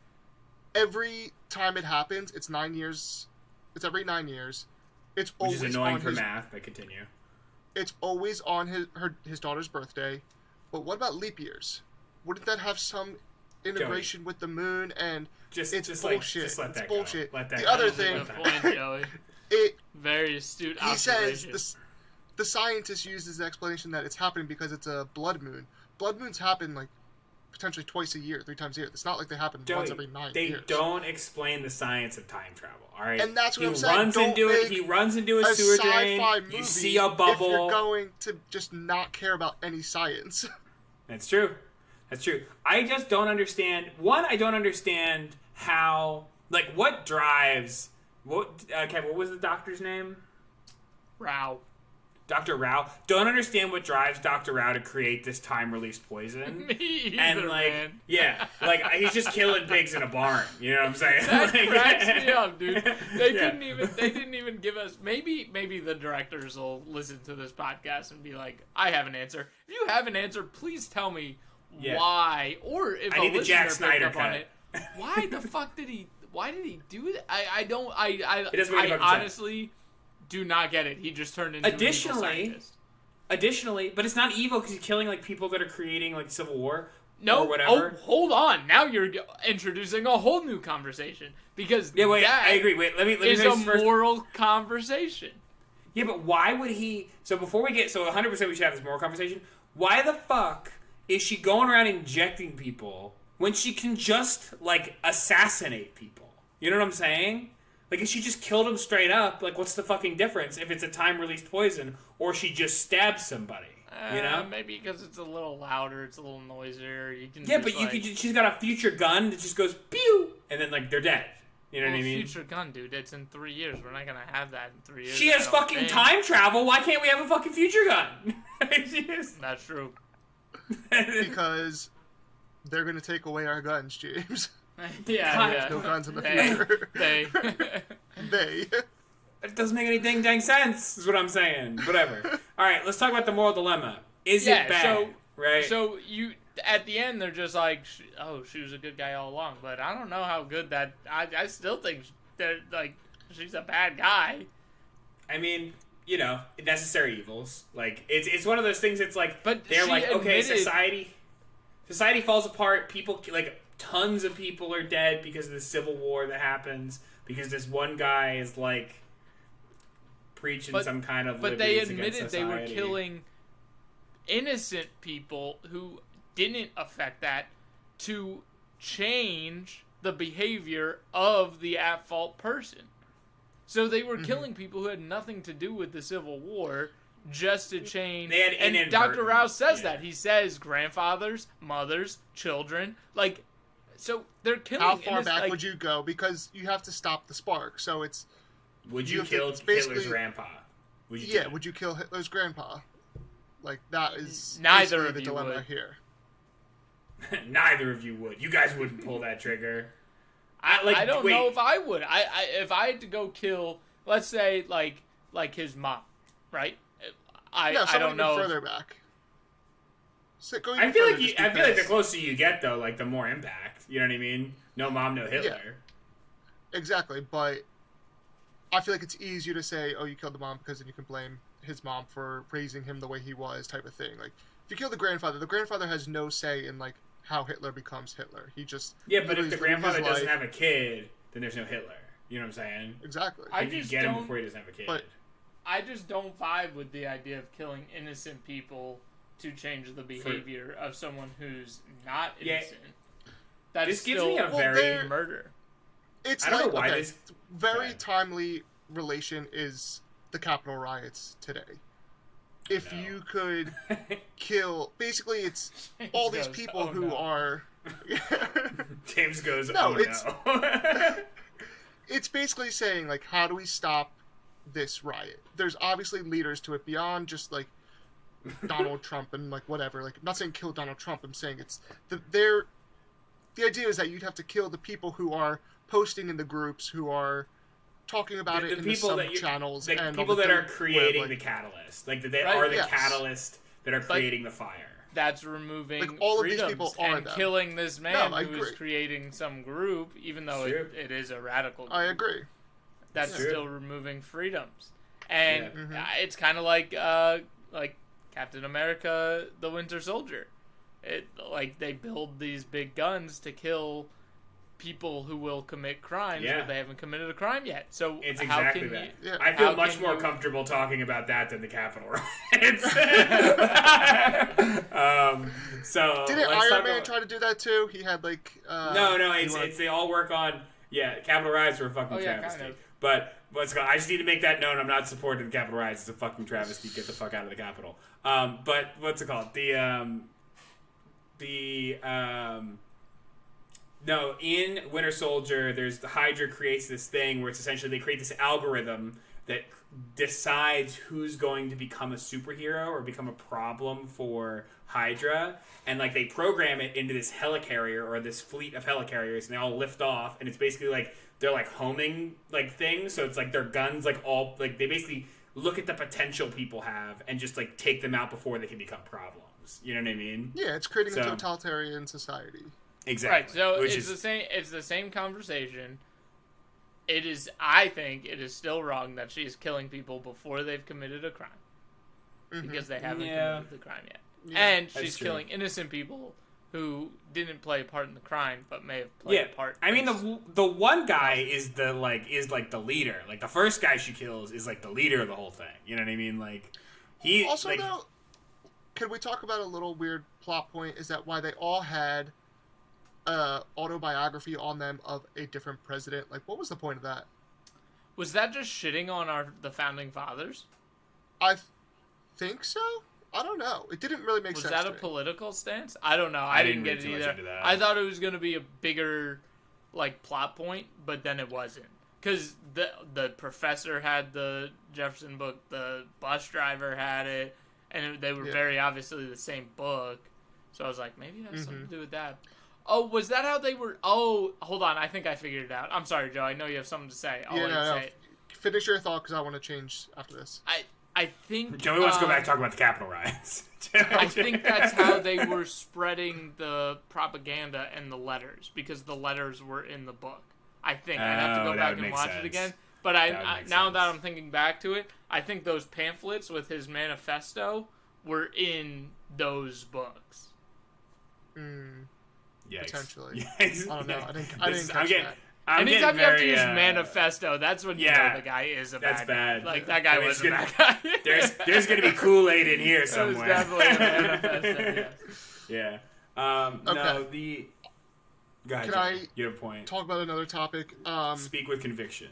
every time it happens, it's 9 years. It's every 9 years. It's Which always is annoying on for his. math, but continue. It's always on his daughter's birthday. But what about leap years? Wouldn't that have some integration with the moon? And Just it's just bullshit. Like, just let It's that bullshit. go. Let that The go. other Let thing- that Good go. point, Joey. it Very astute he says observation. the scientist uses the explanation that it's happening because it's a blood moon. Blood moons happen like potentially twice a year, 3 times a year. It's not like they happen Joey, once every 9 they years. don't explain the science of time travel. All right, And that's what he I'm saying. runs Don't into it. make He runs into a a sewer sci-fi drain. movie You see a if bubble. you're going to just not care about any science. That's true. That's true. I just don't understand. One, I don't understand how. Like, what drives? Kev, what was the doctor's name? Rao. Dr. Rao. Don't understand what drives Dr. Rao to create this time-released poison. Me either, And like, man. yeah, like he's just killing pigs in a barn. You know what I'm saying? That Like- cracks me up, dude. They Yeah. didn't even give us. Maybe the directors will listen to this podcast and be like, I have an answer. If you have an answer, please tell me Yeah. why, or if I a need the listener Jack picked Snyder up on cut. it. Why the fuck did he? Why did he do that? I don't. It doesn't make any I fucking sense. honestly do not get it. He just turned into an evil scientist. Additionally, but it's not evil because he's killing like people that are creating like civil war. No, or whatever. oh, hold on. Now you're introducing a whole new conversation because Yeah, wait, that I agree. Wait, let me is finish a this first. moral conversation. Yeah, but why would he? So before we get, 100% we should have this moral conversation. Why the fuck is she going around injecting people when she can just like assassinate people? You know what I'm saying? Like, if she just killed him straight up, like, what's the fucking difference if it's a time-released poison or she just stabs somebody? You know? Maybe because it's a little louder, it's a little noisier. You can Yeah, just, but you could. She's got a future gun that just goes pew, and then like they're dead. You know what I mean? Future gun, dude. It's in 3 years. We're not gonna have that in 3 years. She has I don't fucking think. time travel. Why can't we have a fucking future gun? She is- That's true. because they're going to take away our guns, James. Yeah, God, yeah. No guns in the They- future. They. They. It doesn't make any dang sense, is what I'm saying. Whatever. All right, let's talk about the moral dilemma. Is Yeah, it bad? so- right? So you at the end they're just like, she was a good guy all along, but I don't know how good that. I still think they're like she's a bad guy. I mean, you know, necessary evils. Like it's one of those things. It's like, But they're she like, okay, admitted- society falls apart. People like tons of people are dead because of the civil war that happens because this one guy is like preaching some kind of. But they liberties against admitted they were society. killing innocent people who didn't affect that to change the behavior of the at-fault person. So they were killing people who had nothing to do with the Civil War just to change. They had and Dr. Rouse says that. He says grandfathers, mothers, children. Like, so they're killing. How far back would you go? Because you have to stop the spark. So it's... Would you kill Hitler's grandpa? Would you would you kill Hitler's grandpa? Like, that is neither of the you dilemma would. here. Neither of you would. You guys wouldn't pull that trigger. I don't know if I would. If I had to go kill, let's say, like his mom, right? I don't know. Further back. So I feel like the closer you get, though, like the more impact. You know what I mean? No mom, no Hitler. Yeah. Exactly, but I feel like it's easier to say, "Oh, you killed the mom," because then you can blame his mom for raising him the way he was, type of thing. Like, if you kill the grandfather has no say in like how Hitler becomes Hitler. He just but if the grandfather doesn't have a kid, then there's no Hitler. You know what I'm saying? Exactly. You get him before he doesn't have a kid. But I just don't vibe with the idea of killing innocent people to change the behavior of someone who's not innocent. That this is gives still me a very murder. It's I don't know why this very timely relation is the Capitol riots today. If you could kill, basically, it's all these people who are. James goes, no, no. It's basically saying, like, how do we stop this riot? There's obviously leaders to it beyond just like Donald Trump and like whatever. Like, I'm not saying kill Donald Trump. I'm saying it's the idea is that you'd have to kill the people who are posting in the groups, who are talking about it in the sub-channels. The and people that are creating the catalyst. Like, they are the catalyst that are creating the fire. That's removing like, all freedoms of these people and killing this man who is creating some group, even though it is a radical group. I agree. That's still removing freedoms. And it's kind of like Captain America, the Winter Soldier. They build these big guns to kill people who will commit crimes, but they haven't committed a crime yet. So it's how exactly can that. You, I feel much more comfortable talking about that than the Capitol riots. So didn't Iron Man try to do that too? He had like no, it's they all work on Capitol riots were a fucking travesty. Kind of. But I just need to make that known. I'm not supporting the Capitol riots. It's a fucking travesty. Get the fuck out of the Capitol. But what's it called? No, in Winter Soldier, the Hydra creates this thing where it's essentially they create this algorithm that decides who's going to become a superhero or become a problem for Hydra, and like they program it into this helicarrier or this fleet of helicarriers, and they all lift off, and it's basically like they're like homing like things, so it's like their guns like all like they basically look at the potential people have and just like take them out before they can become problems. You know what I mean? Yeah, it's creating a totalitarian society. Exactly. Right. So it's the same conversation. It is. I think it is still wrong that she's killing people before they've committed a crime, because they haven't committed the crime yet, and she's killing innocent people who didn't play a part in the crime but may have played a part. I mean, the one guy is the leader. Like the first guy she kills is like the leader of the whole thing. You know what I mean? Like he also though. Could we talk about a little weird plot point? Is that why they all had autobiography on them of a different president? Like, what was the point of that? Was that just shitting on the founding fathers? I think so. I don't know. It didn't really make sense. Was that a political stance? I don't know. I didn't get it either. I thought it was going to be a bigger like plot point, but then it wasn't. Because the professor had the Jefferson book, the bus driver had it, and they were very obviously the same book. So I was like, maybe it has something to do with that. Oh, was that how they were? Oh, hold on. I think I figured it out. I'm sorry, Joe. I know you have something to say. I'll say it. Finish your thought, because I want to change after this. I think... Joey wants to go back and talk about the Capitol riots. I think that's how they were spreading the propaganda and the letters, because the letters were in the book. I think. I'd have to go back and watch it again. But now that I'm thinking back to it, I think those pamphlets with his manifesto were in those books. Potentially. Yikes. I don't know. I didn't catch that. Anytime you have to use manifesto, that's when you know the guy is a bad guy. Like, that guy was a bad guy. there's going to be Kool-Aid in here somewhere. That was definitely a manifesto, yes. Yeah. No, Go ahead, Can Johnny. I You have a point. talk about another topic? Speak with conviction.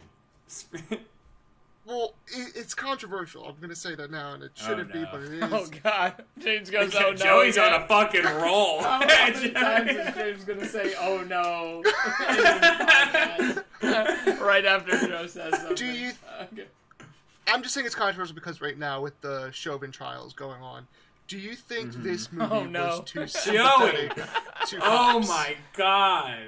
Well, it's controversial. I'm going to say that now, and it shouldn't be, but it is. Oh God, James goes, "Oh no!" Joey's again. on a fucking roll. How many times is James gonna say "Oh no" right after Joe says something? Do you? Okay. I'm just saying it's controversial because right now with the Chauvin trials going on, do you think this movie Oh, no. was too sympathetic to Oh cops? my god.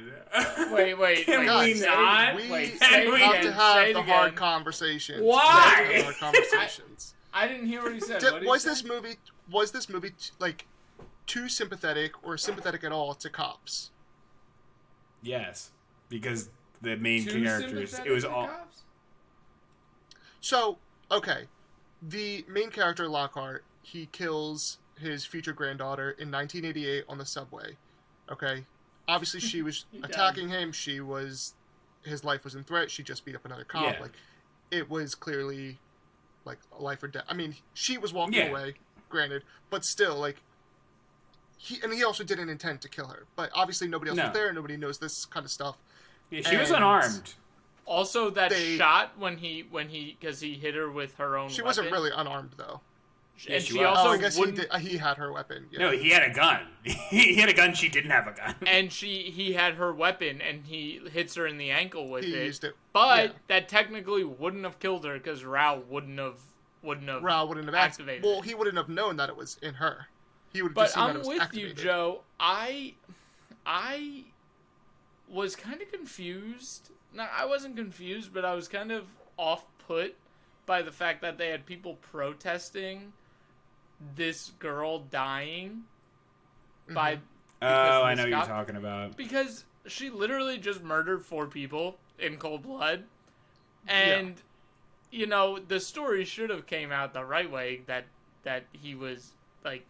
Wait. Can Guys, we not? We Wait, say it have again, to have say it the again. hard conversations. Why? We have to have the hard conversations. I didn't hear what he said. Did- What did he was say? this movie like too sympathetic or sympathetic at all to cops? Yes, because the main Too characters. sympathetic It was to all. cops? So, okay, the main character Lockhart, he kills his future granddaughter in 1988 on the subway. Okay, obviously she was He does. attacking him. His life was in threat. She just beat up another cop. Yeah. Like, it was clearly like a life or death. I mean, she was walking Yeah. away, granted, but still, like, he also didn't intend to kill her. But obviously nobody else No. was there. Nobody knows this kind of stuff. Yeah, she was And- unarmed. Also, that They- shot when he because he hit her with her own. She weapon, wasn't really unarmed though. Yeah, and she she was. also I guess wouldn't. he had her weapon. Yeah. No, he had a gun. He had a gun. She didn't have a gun. And he had her weapon, and he hits her in the ankle with He it. used it. But Yeah. that technically wouldn't have killed her because Rao wouldn't have Rao wouldn't have activated. Well, he wouldn't have known that it was in her. He would have But just seen that I'm it was with activated. you, Joe. I was kind of confused. No, I wasn't confused, but I was kind of off-put by the fact that they had people protesting this girl dying by Mm-hmm. because Oh, of I this know what you're cop. talking about. Because she literally just murdered 4 people in cold blood. And, you know, the story should have came out the right way, that he was, like,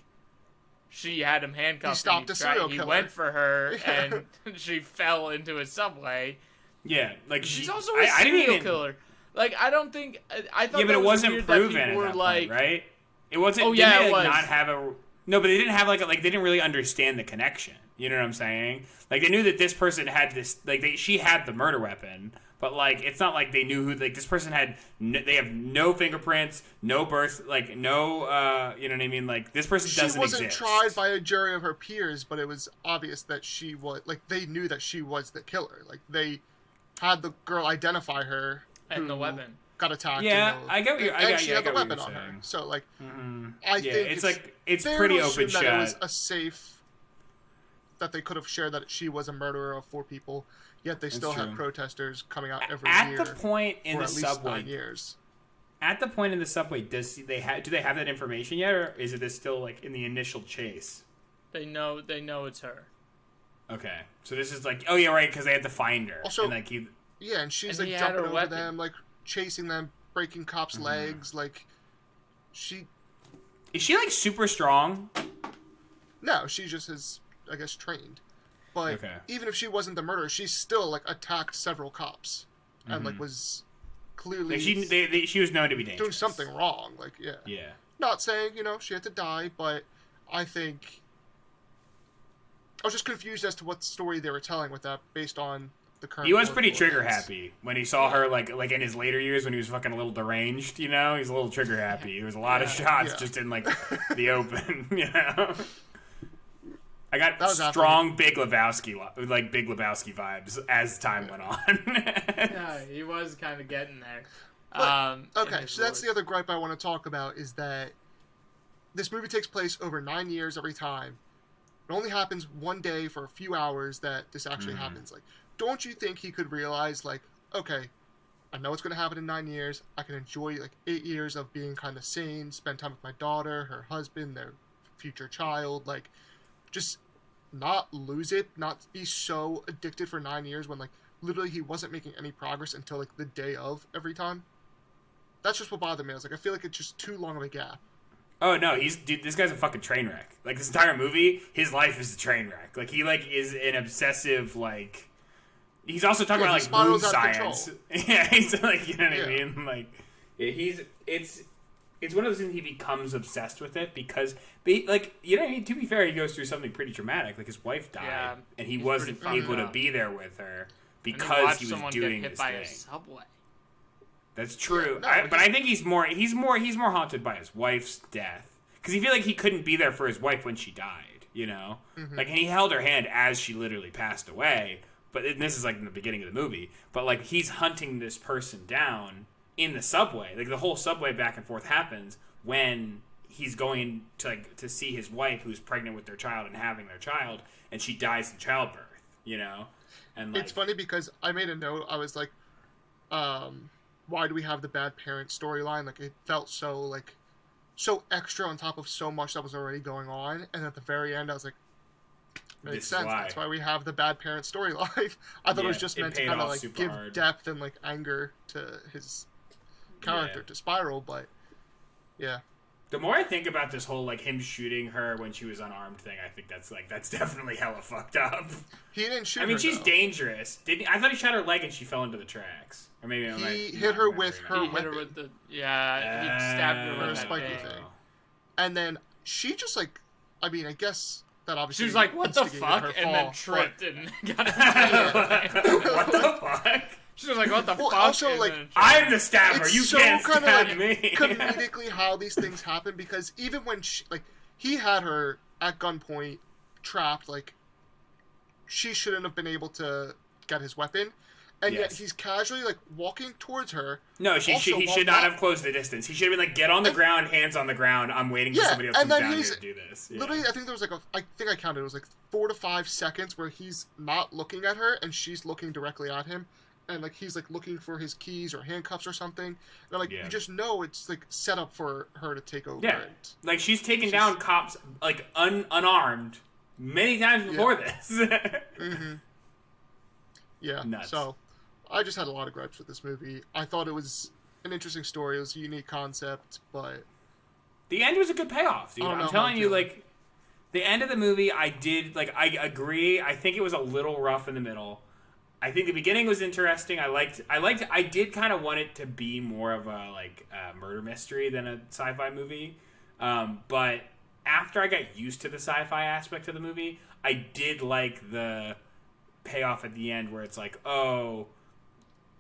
she had him handcuffed. He stopped and a serial He killer. went for her, Yeah. and she fell into a subway. Yeah, like She's she, also a I didn't serial even, killer. Like, I don't think... I thought Yeah, but that it was wasn't weird proven that at people that were like... point, right? It wasn't. Oh, didn't yeah, they, it like, was. not have a. No, but they didn't have they didn't really understand the connection. You know what I'm saying? Like they knew that this person had this, she had the murder weapon, but like it's not like they knew who, like this person had. They have no fingerprints, no birth, like no, you know what I mean? Like this person She doesn't wasn't exist. tried by a jury of her peers, but it was obvious that she was, like, they knew that she was the killer. Like, they had the girl identify her. And the who weapon. Got attacked. Yeah, and the- I get what you're- I and get- she yeah, I had the get what weapon you're on her. saying. So, like, Mhm. I Yeah, think it's like it's fair pretty to open assume that it was shut. a safe, that they could have shared that she was a murderer of 4 people, yet they still had true. protesters coming out every At year the point in for the at least subway, 9 years. at the point in the subway, do they have that information yet, or is it still like in the initial chase? They know it's her. Okay, so this is like, oh yeah, right, because they had to find her. Also- and like he, Yeah, and she's And he like had jumping her over weapon. them, like chasing them, breaking cops' Mm-hmm. legs. Like, she is she like super strong? no, she just is, I guess, trained. But Okay. even if she wasn't the murderer, she still like attacked several cops and like was clearly Like she was known to be dangerous. doing something wrong. Like, yeah, Yeah. not saying she had to die, but I think I was just confused as to what story they were telling with that, based on the current. He was pretty political trigger events. happy when he saw her, like in his later years when he was fucking a little deranged. You know, he's a little trigger happy. There was a lot of shots Yeah. just in like the open. You know, I got That was strong Big Lebowski vibes as time went on. Yeah, he was kind of getting there. But, in Okay, his so that's voice. the other gripe I want to talk about, is that this movie takes place over 9 years every time. It only happens one day for a few hours that this actually happens. Like, don't you think he could realize, like, okay, I know it's going to happen in 9 years. I can enjoy, like, 8 years of being kind of sane, spend time with my daughter, her husband, their future child. Like, just not lose it, not be so addicted for 9 years when, like, literally he wasn't making any progress until, like, the day of every time. That's just what bothered me. I was like, I feel like it's just too long of a gap. Oh no, dude, this guy's a fucking train wreck. Like this entire movie, his life is a train wreck. Like he is an obsessive like. He's also talking Yeah, about he like moon spirals out of science. Yeah, he's like, you know what I Yeah. mean. Like, yeah, it's one of those things he becomes obsessed with it because, like, you know, to be fair, he goes through something pretty traumatic. Like, his wife died, and he wasn't able to be there with her because he was doing this thing. A subway. That's true, but I think he's more haunted by his wife's death because he feel like he couldn't be there for his wife when she died. You know, like, and he held her hand as she literally passed away. But this is like in the beginning of the movie. But like, he's hunting this person down in the subway. Like, the whole subway back and forth happens when he's going to see his wife who's pregnant with their child and having their child, and she dies in childbirth. You know, and like, it's funny because I made a note. I was like, why do we have the bad parent storyline? Like, it felt so extra on top of so much that was already going on. And at the very end, I was like, makes sense. That's why we have the bad parent storyline. I thought it was just meant to kind of like give depth and like anger to his character, to Spiral, but yeah. The more I think about this whole like him shooting her when she was unarmed thing, I think that's definitely hella fucked up. He didn't shoot her. I mean, she's dangerous. I thought he shot her leg and she fell into the tracks. Or maybe he hit her with her weapon. Hit her with the he stabbed her with a spiky thing. And then she just like, I mean, I guess that obviously she was like, "What the fuck?" and then tripped and got what the fuck? She was like, "What the fuck?" Also, like, I'm the stabber. You can't stab like, me. Comedically, how these things happen, because even when he had her at gunpoint, trapped, like, she shouldn't have been able to get his weapon, and yet he's casually like walking towards her. No, he should not have closed the distance. He should have been like, "Get on the ground, hands on the ground. I'm waiting for somebody else to come down here to do this." Yeah. Literally, I think there was I think I counted. It was like 4 to 5 seconds where he's not looking at her and she's looking directly at him. And, like, he's, like, looking for his keys or handcuffs or something. And, like, you just know it's, like, set up for her to take over. Yeah. Like, she's taken down cops, like, unarmed many times before this. Mm-hmm. Yeah. Nuts. So, I just had a lot of gripes with this movie. I thought it was an interesting story. It was a unique concept, but... The end was a good payoff, dude. I'm telling you, like, the end of the movie, I agree. I think it was a little rough in the middle. I think the beginning was interesting. I did kind of want it to be more of a murder mystery than a sci-fi movie. But after I got used to the sci-fi aspect of the movie, I did like the payoff at the end where it's like, oh,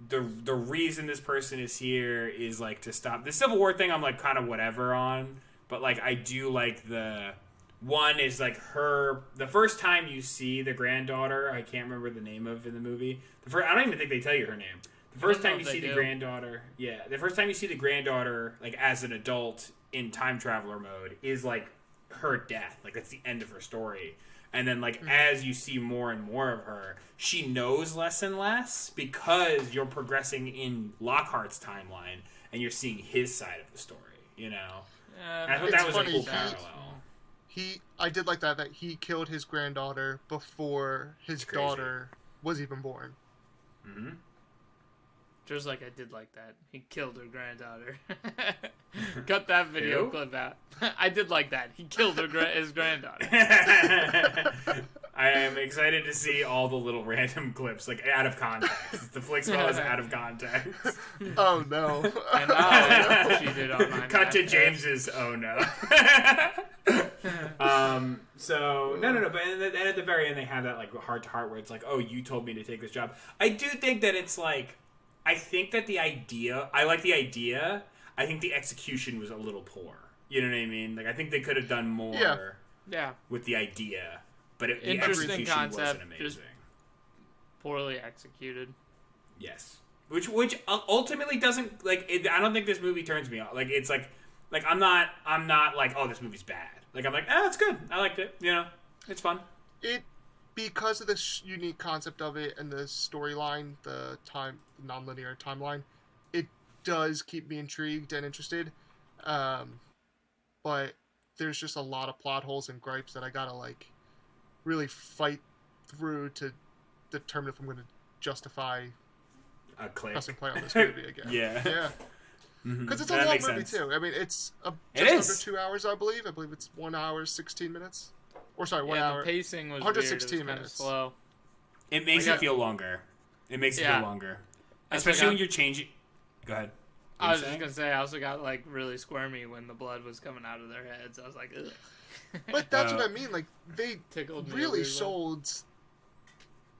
the reason this person is here is like to stop the Civil War thing. I'm like kind of whatever on, but like I do like the. One is like the first time you see the granddaughter, I can't remember the name of in the movie. I don't even think they tell you her name. The first time you see the granddaughter, the first time you see the granddaughter, like as an adult in time traveler mode, is like her death. Like that's the end of her story. And then like as you see more and more of her, she knows less and less because you're progressing in Lockhart's timeline and you're seeing his side of the story. You know, and I thought that was a cool parallel. I did like that he killed his granddaughter before his daughter was even born. Mm-hmm. Just like I did like that. He killed her granddaughter. Cut that video clip out. I did like that. He killed his granddaughter. I am excited to see all the little random clips, like out of context. The Flix Fellas out of context. Oh no. And oh, she did on my Cut to James's oh no. So no, but and at the very end they have that like heart to heart where it's like, oh, you told me to take this job. I do think that it's like, I think that I like the idea. I think the execution was a little poor. You know what I mean? Like I think they could have done more. Yeah. With the idea, but the interesting execution concept, wasn't amazing. just poorly executed. Yes, which ultimately doesn't like. I don't think this movie turns me off. Like it's like I'm not like, oh, this movie's bad. Like I'm like, it's good. I liked it. You know, it's fun. Because of this unique concept of it and the storyline, the non-linear timeline, it does keep me intrigued and interested. But there's just a lot of plot holes and gripes that I gotta like really fight through to determine if I'm going to justify pressing play on this movie again. Yeah. Because it's a long movie too. I mean, it's just under 2 hours, I believe. I believe it's 1 hour 16 minutes. Or sorry, 1 hour. The pacing was 116 weird. It was minutes. Slow. It makes it feel longer. It makes it feel longer, especially when you're changing. Go ahead. I was just gonna say, I also got like really squirmy when the blood was coming out of their heads. I was like, ugh. But that's what I mean. Like they Tickled me really a weird sold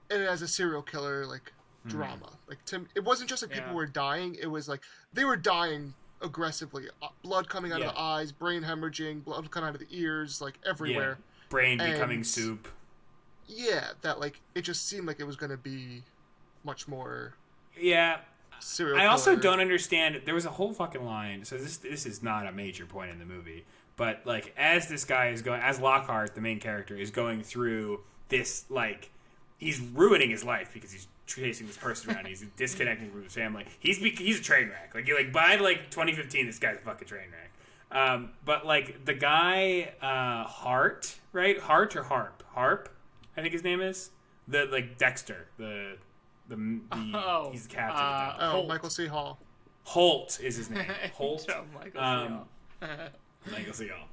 it as a serial killer like drama. Like it wasn't just like people were dying. It was like they were dying aggressively. Blood coming out of the eyes, brain hemorrhaging, blood coming out of the ears, like everywhere. Yeah. Brain becoming soup. Yeah, that like it just seemed like it was gonna be much more. Yeah. Serial I also killer. don't understand. There was a whole fucking line. So this is not a major point in the movie, but like as this guy is going, as Lockhart, the main character, is going through this, like he's ruining his life because he's chasing this person around. He's disconnecting from his family. He's a train wreck. Like by like 2015, this guy's a fucking train wreck. But like the guy Hart, right? Hart or Harp, I think his name is the like Dexter, the he's the captain. Michael C. Hall. Holt is his name. Holt. Michael Michael C. Hall.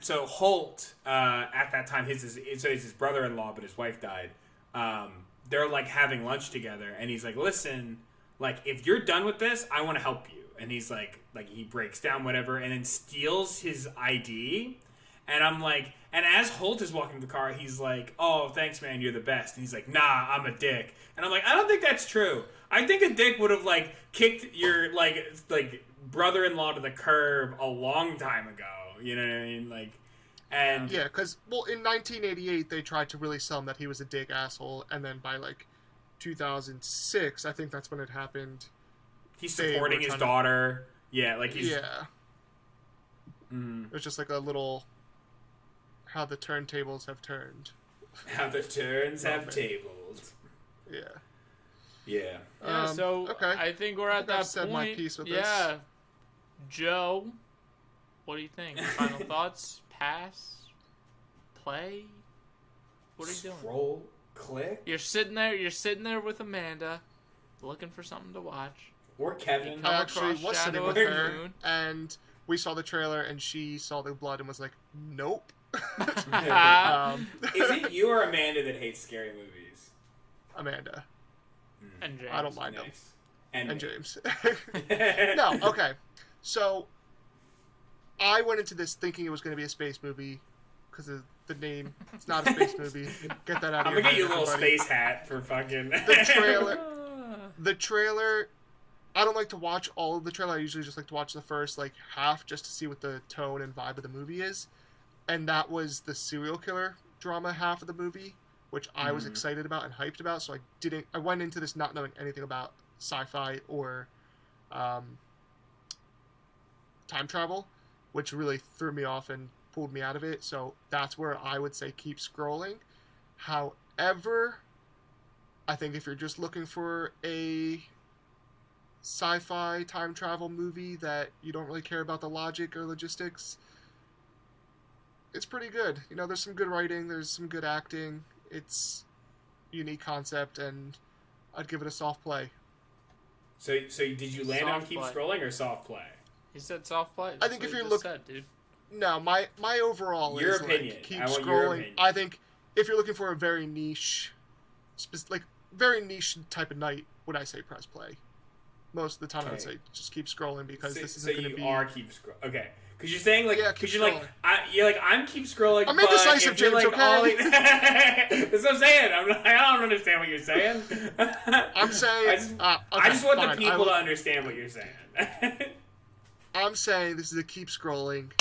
So Holt at that time, he's his brother-in-law, but his wife died. They're like having lunch together, and he's like, "Listen, like if you're done with this, I want to help you." And he's like he breaks down whatever, and then steals his ID. And I'm like, and as Holt is walking to the car, he's like, "Oh, thanks, man, you're the best." And he's like, "Nah, I'm a dick." And I'm like, I don't think that's true. I think a dick would have like kicked your like brother-in-law to the curb a long time ago. You know what I mean? Like, and yeah, because in 1988 they tried to really sell him that he was a dick asshole, and then by like 2006, I think that's when it happened. He's supporting his daughter. Yeah, like he's It was just like a little. How the turntables have turned. How the turns have tabled. Yeah. Yeah. So okay. I think we're at that I've said point. my piece with this. Joe, what do you think? Final thoughts? Pass? Play? What are you doing? Scroll, click. You're sitting there with Amanda, looking for something to watch. Or Kevin. I actually was sitting with her, Moon. and we saw the trailer, and she saw the blood and was like, "Nope." Is it you or Amanda that hates scary movies? Amanda. And James. I don't mind them. And me. James. No, okay. So, I went into this thinking it was going to be a space movie because of the name. It's not a space movie. Get that out of your head. I'm going to get you a little everybody. space hat for fucking... The trailer... I don't like to watch all of the trailer. I usually just like to watch the first like half just to see what the tone and vibe of the movie is. And that was the serial killer drama half of the movie, which I was excited about and hyped about. So I went into this not knowing anything about sci-fi or time travel, which really threw me off and pulled me out of it. So that's where I would say keep scrolling. However, I think if you're just looking for a sci-fi time travel movie that you don't really care about the logic or logistics, it's pretty good. You know, there's some good writing, there's some good acting. It's a unique concept, and I'd give it a soft play. So did you land on keep scrolling or soft play? He said soft play. I think if you're looking, no, my overall your is opinion. Like, keep scrolling. I think if you're looking for a very niche, very niche type of night, would I say press play? Most of the time, I would say just keep scrolling because this isn't going to be. So you are keep scrolling. Okay. Because you're saying, like, because you're scrolling. I'm keep scrolling. I'm indecisive, James, like, okay? That's what I'm saying. I don't understand what you're saying. I'm saying. I just want the people to understand what you're saying. I'm saying this is a keep scrolling.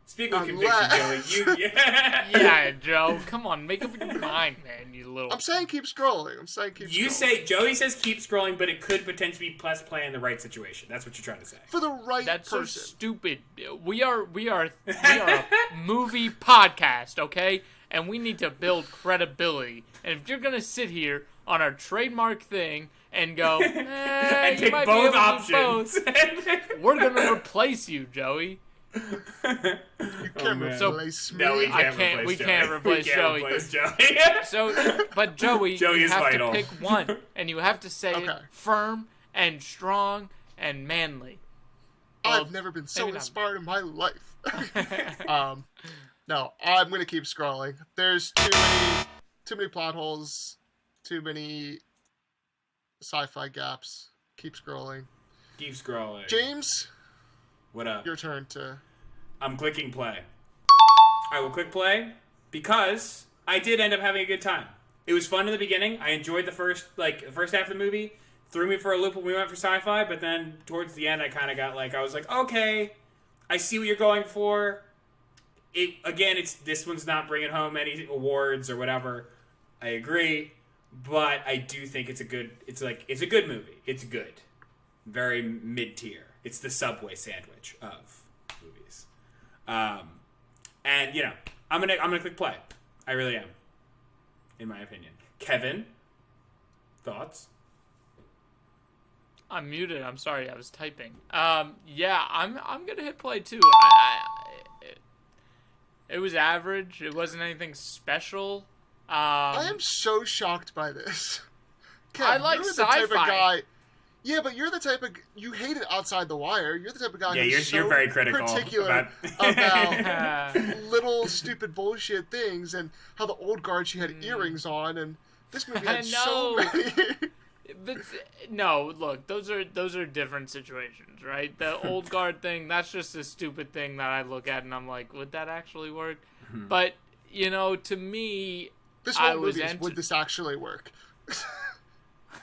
Speak with conviction, Joey. Yeah, Joe. Come on, make up your mind, man. You little. I'm saying keep scrolling. Joey says keep scrolling, but it could potentially be press play in the right situation. That's what you're trying to say. For the right That's person. So stupid. We are a movie podcast, okay? And we need to build credibility. And if you're gonna sit here on our trademark thing and go, and you take might both be able to options, do both, we're gonna replace you, Joey. You can't replace me. No, we can't replace Joey. But Joey, Joey you is have vital. to pick one, and you have to say it firm and strong and manly. I've never been so inspired in my life. No, I'm gonna keep scrolling. There's too many plot holes, too many sci-fi gaps. Keep scrolling. Keep scrolling. James, What up? your turn to... I'm clicking play. I will click play because I did end up having a good time. It was fun in the beginning. I enjoyed the first half of the movie. Threw me for a loop when we went for sci-fi, but then towards the end I kind of got I was like, okay, I see what you're going for. This one's not bringing home any awards or whatever. I agree, but I do think it's a good movie. It's good. Very mid-tier. It's the Subway sandwich of movies. And I'm gonna click play. I really am. In my opinion. Kevin, thoughts? I'm muted. I'm sorry. I was typing. Yeah, I'm gonna hit play too. It was average. It wasn't anything special. I am so shocked by this. Kev, I like you're the type of sci-fi. guy... Yeah, but you're the type of... You hate it outside the wire. You're the type of guy who's you're so very critical particular about little stupid bullshit things and how the old guard she had earrings on, and this movie had so many... But no, look, those are different situations, right? The old guard thing, that's just a stupid thing that I look at and I'm like, would that actually work? But, to me, This whole movie is, would this actually work?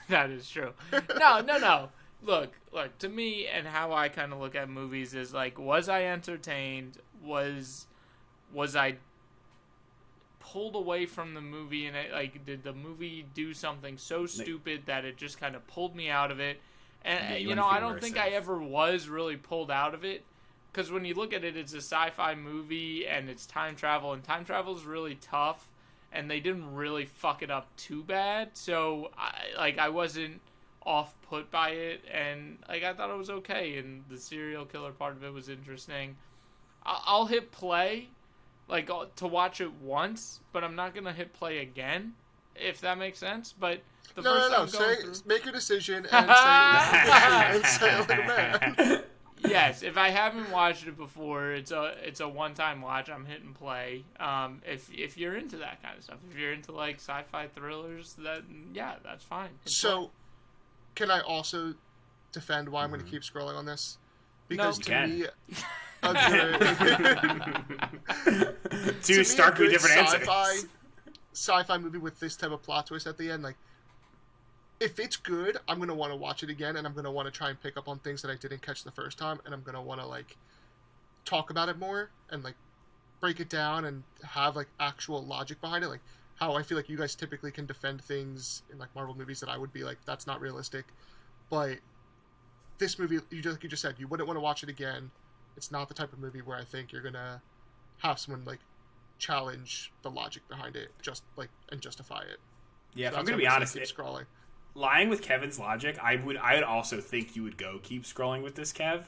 That is true. No. Look, to me and how I kind of look at movies is like, was I entertained? Was I pulled away from the movie, and did the movie do something so stupid that it just kind of pulled me out of it? And I don't think I ever was really pulled out of it, because when you look at it, it's a sci-fi movie and it's time travel, and time travel is really tough, and they didn't really fuck it up too bad. So I wasn't off put by it, and I thought it was okay, and the serial killer part of it was interesting. I'll hit play to watch it once, but I'm not gonna hit play again, if that makes sense. But No. Make your decision and say it like a man. Yes, if I haven't watched it before, it's a one-time watch. I'm hitting play. If you're into that kind of stuff, if you're into sci-fi thrillers, that's fine. So, can I also defend why I'm going to keep scrolling on this? Because to me, two starkly different answers. Sci-fi movie with this type of plot twist at the end, if it's good, I'm going to want to watch it again, and I'm going to want to try and pick up on things that I didn't catch the first time, and I'm going to want to, talk about it more, and, break it down, and have, actual logic behind it, how I feel like you guys typically can defend things in, Marvel movies that I would be that's not realistic. But this movie, you just said, you wouldn't want to watch it again. It's not the type of movie where I think you're going to have someone, challenge the logic behind it, and justify it. Yeah, so if I'm going to be honest, keep scrolling. Lying with Kevin's logic, I would also think you would go keep scrolling with this, Kev.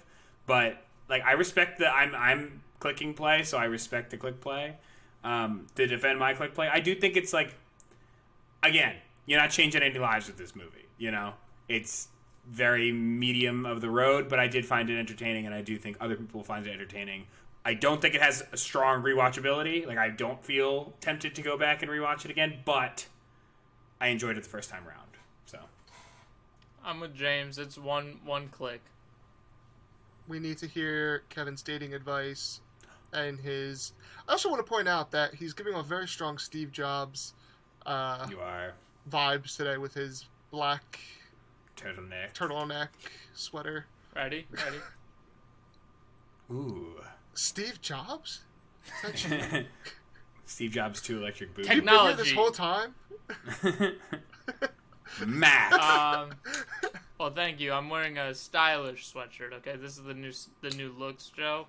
But I respect that I'm clicking play, so I respect the click play. To defend my click play, I do think it's again, you're not changing any lives with this movie. It's very medium of the road, but I did find it entertaining, and I do think other people find it entertaining. I don't think it has a strong rewatchability. I don't feel tempted to go back and rewatch it again, but I enjoyed it the first time around. So I'm with James. It's one click. We need to hear Kevin's dating advice and his... I also want to point out that he's giving a very strong Steve Jobs vibes today with his black turtleneck sweater. Ready? Ooh. Steve Jobs? Is that you? Steve Jobs 2 Electric Boogaloo. You've been here this whole time? Matt. Well, thank you. I'm wearing a stylish sweatshirt. Okay, this is the new looks, Joe.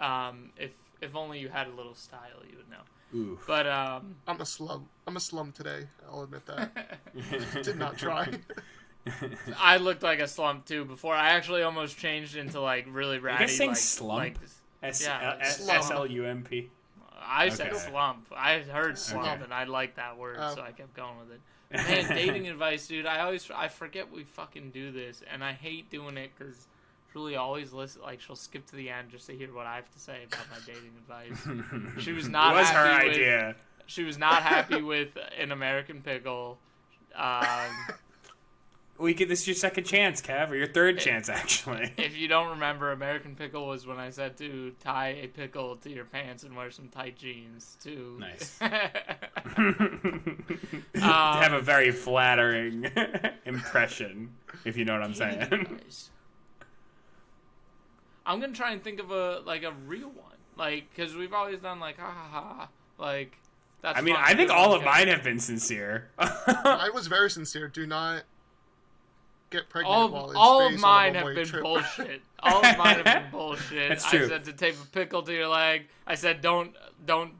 If only you had a little style, you would know. Ooh. But I'm a slum today. I'll admit that. Did not try. I looked like a slump too before. I actually almost changed into really ratty. You guys saying slump? SLUMP. I said slump. I heard slump, and I liked that word, so I kept going with it. Man, dating advice, dude. I forget we fucking do this, and I hate doing it because Julie always listen. She'll skip to the end just to hear what I have to say about my dating advice. She was not. It was happy her with, idea. She was not happy with An American Pickle. This is your second chance, Kev, or your third chance, actually. If you don't remember, American Pickle was when I said to tie a pickle to your pants and wear some tight jeans, too. Nice. Have a very flattering impression, if you know what I'm saying. I'm gonna try and think of a real one, because we've always done ha ha ha, that's. I mean, fun. I think all of mine have been sincere. I was very sincere. Do not get pregnant while in all space of mine on a have one-way been trip. bullshit. All of mine have been bullshit. That's true. I said to tape a pickle to your leg. I said don't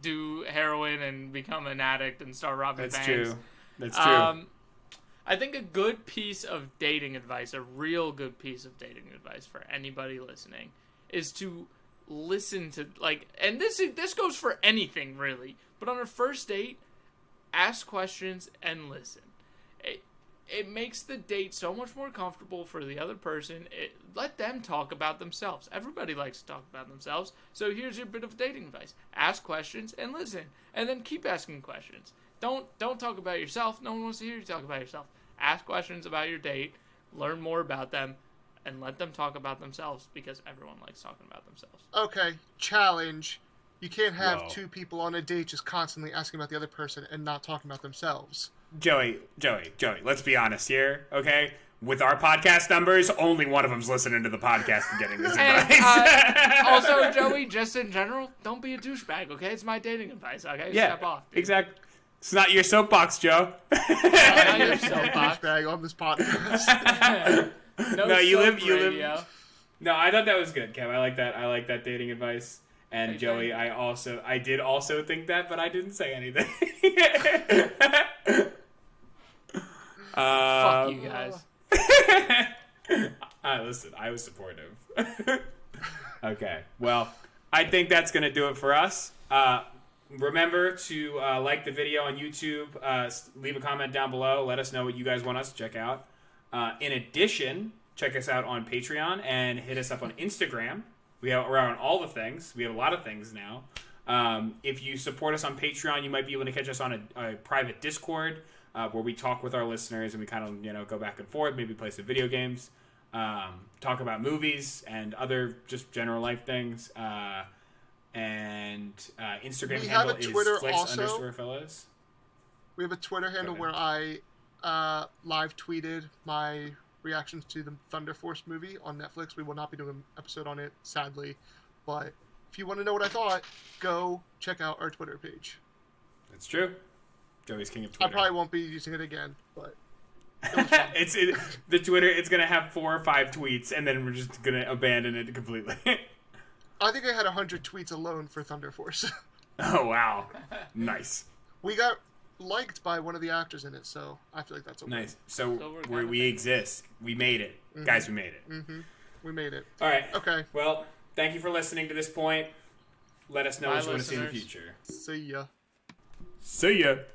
do heroin and become an addict and start robbing That's banks. true. That's true. I think a good piece of dating advice, a real good piece of dating advice for anybody listening, is to listen to and this goes for anything really, but on a first date, ask questions and listen. It makes the date so much more comfortable for the other person. Let them talk about themselves. Everybody likes to talk about themselves. So here's your bit of dating advice. Ask questions and listen. And then keep asking questions. Don't talk about yourself. No one wants to hear you talk about yourself. Ask questions about your date. Learn more about them. And let them talk about themselves, because everyone likes talking about themselves. Okay, challenge. You can't have two people on a date just constantly asking about the other person and not talking about themselves. Joey, let's be honest here, okay? With our podcast numbers, only one of them's listening to the podcast and getting this advice. Also, Joey, just in general, don't be a douchebag, okay? It's my dating advice, okay? Yeah, step off. Dude. Exactly. It's not your soapbox, Joe. Not your soapbox. Douchebag on this podcast. No, you live. No, I thought that was good, Kev. I like that dating advice. And Hey, Joey, I did also think that, but I didn't say anything. Fuck you guys. Listen, I was supportive. Okay, well, I think that's going to do it for us. Remember to like the video on YouTube, leave a comment down below, let us know what you guys want us to check out. In addition, check us out on Patreon and hit us up on Instagram. We're on all the things. We have a lot of things now. If you support us on Patreon, you might be able to catch us on a private Discord where we talk with our listeners and we kind of go back and forth, maybe play some video games, talk about movies and other just general life things. And Instagram handle is Flix_Fellas. We have a Twitter handle where I live tweeted my reactions to the Thunder Force movie on Netflix. We will not be doing an episode on it, sadly. But if you want to know what I thought, go check out our Twitter page. That's true. Joey's king of Twitter. I probably won't be using it again, but it was fun. The Twitter, it's going to have 4 or 5 tweets, and then we're just going to abandon it completely. I think I had 100 tweets alone for Thunder Force. Oh, wow. Nice. We got liked by one of the actors in it, so I feel like that's okay. Nice. So we exist. We made it. Mm-hmm. Guys, we made it. Mm-hmm. We made it. All right. Okay. Well, thank you for listening to this point. Let us know what you want to see in the future. See ya. See ya.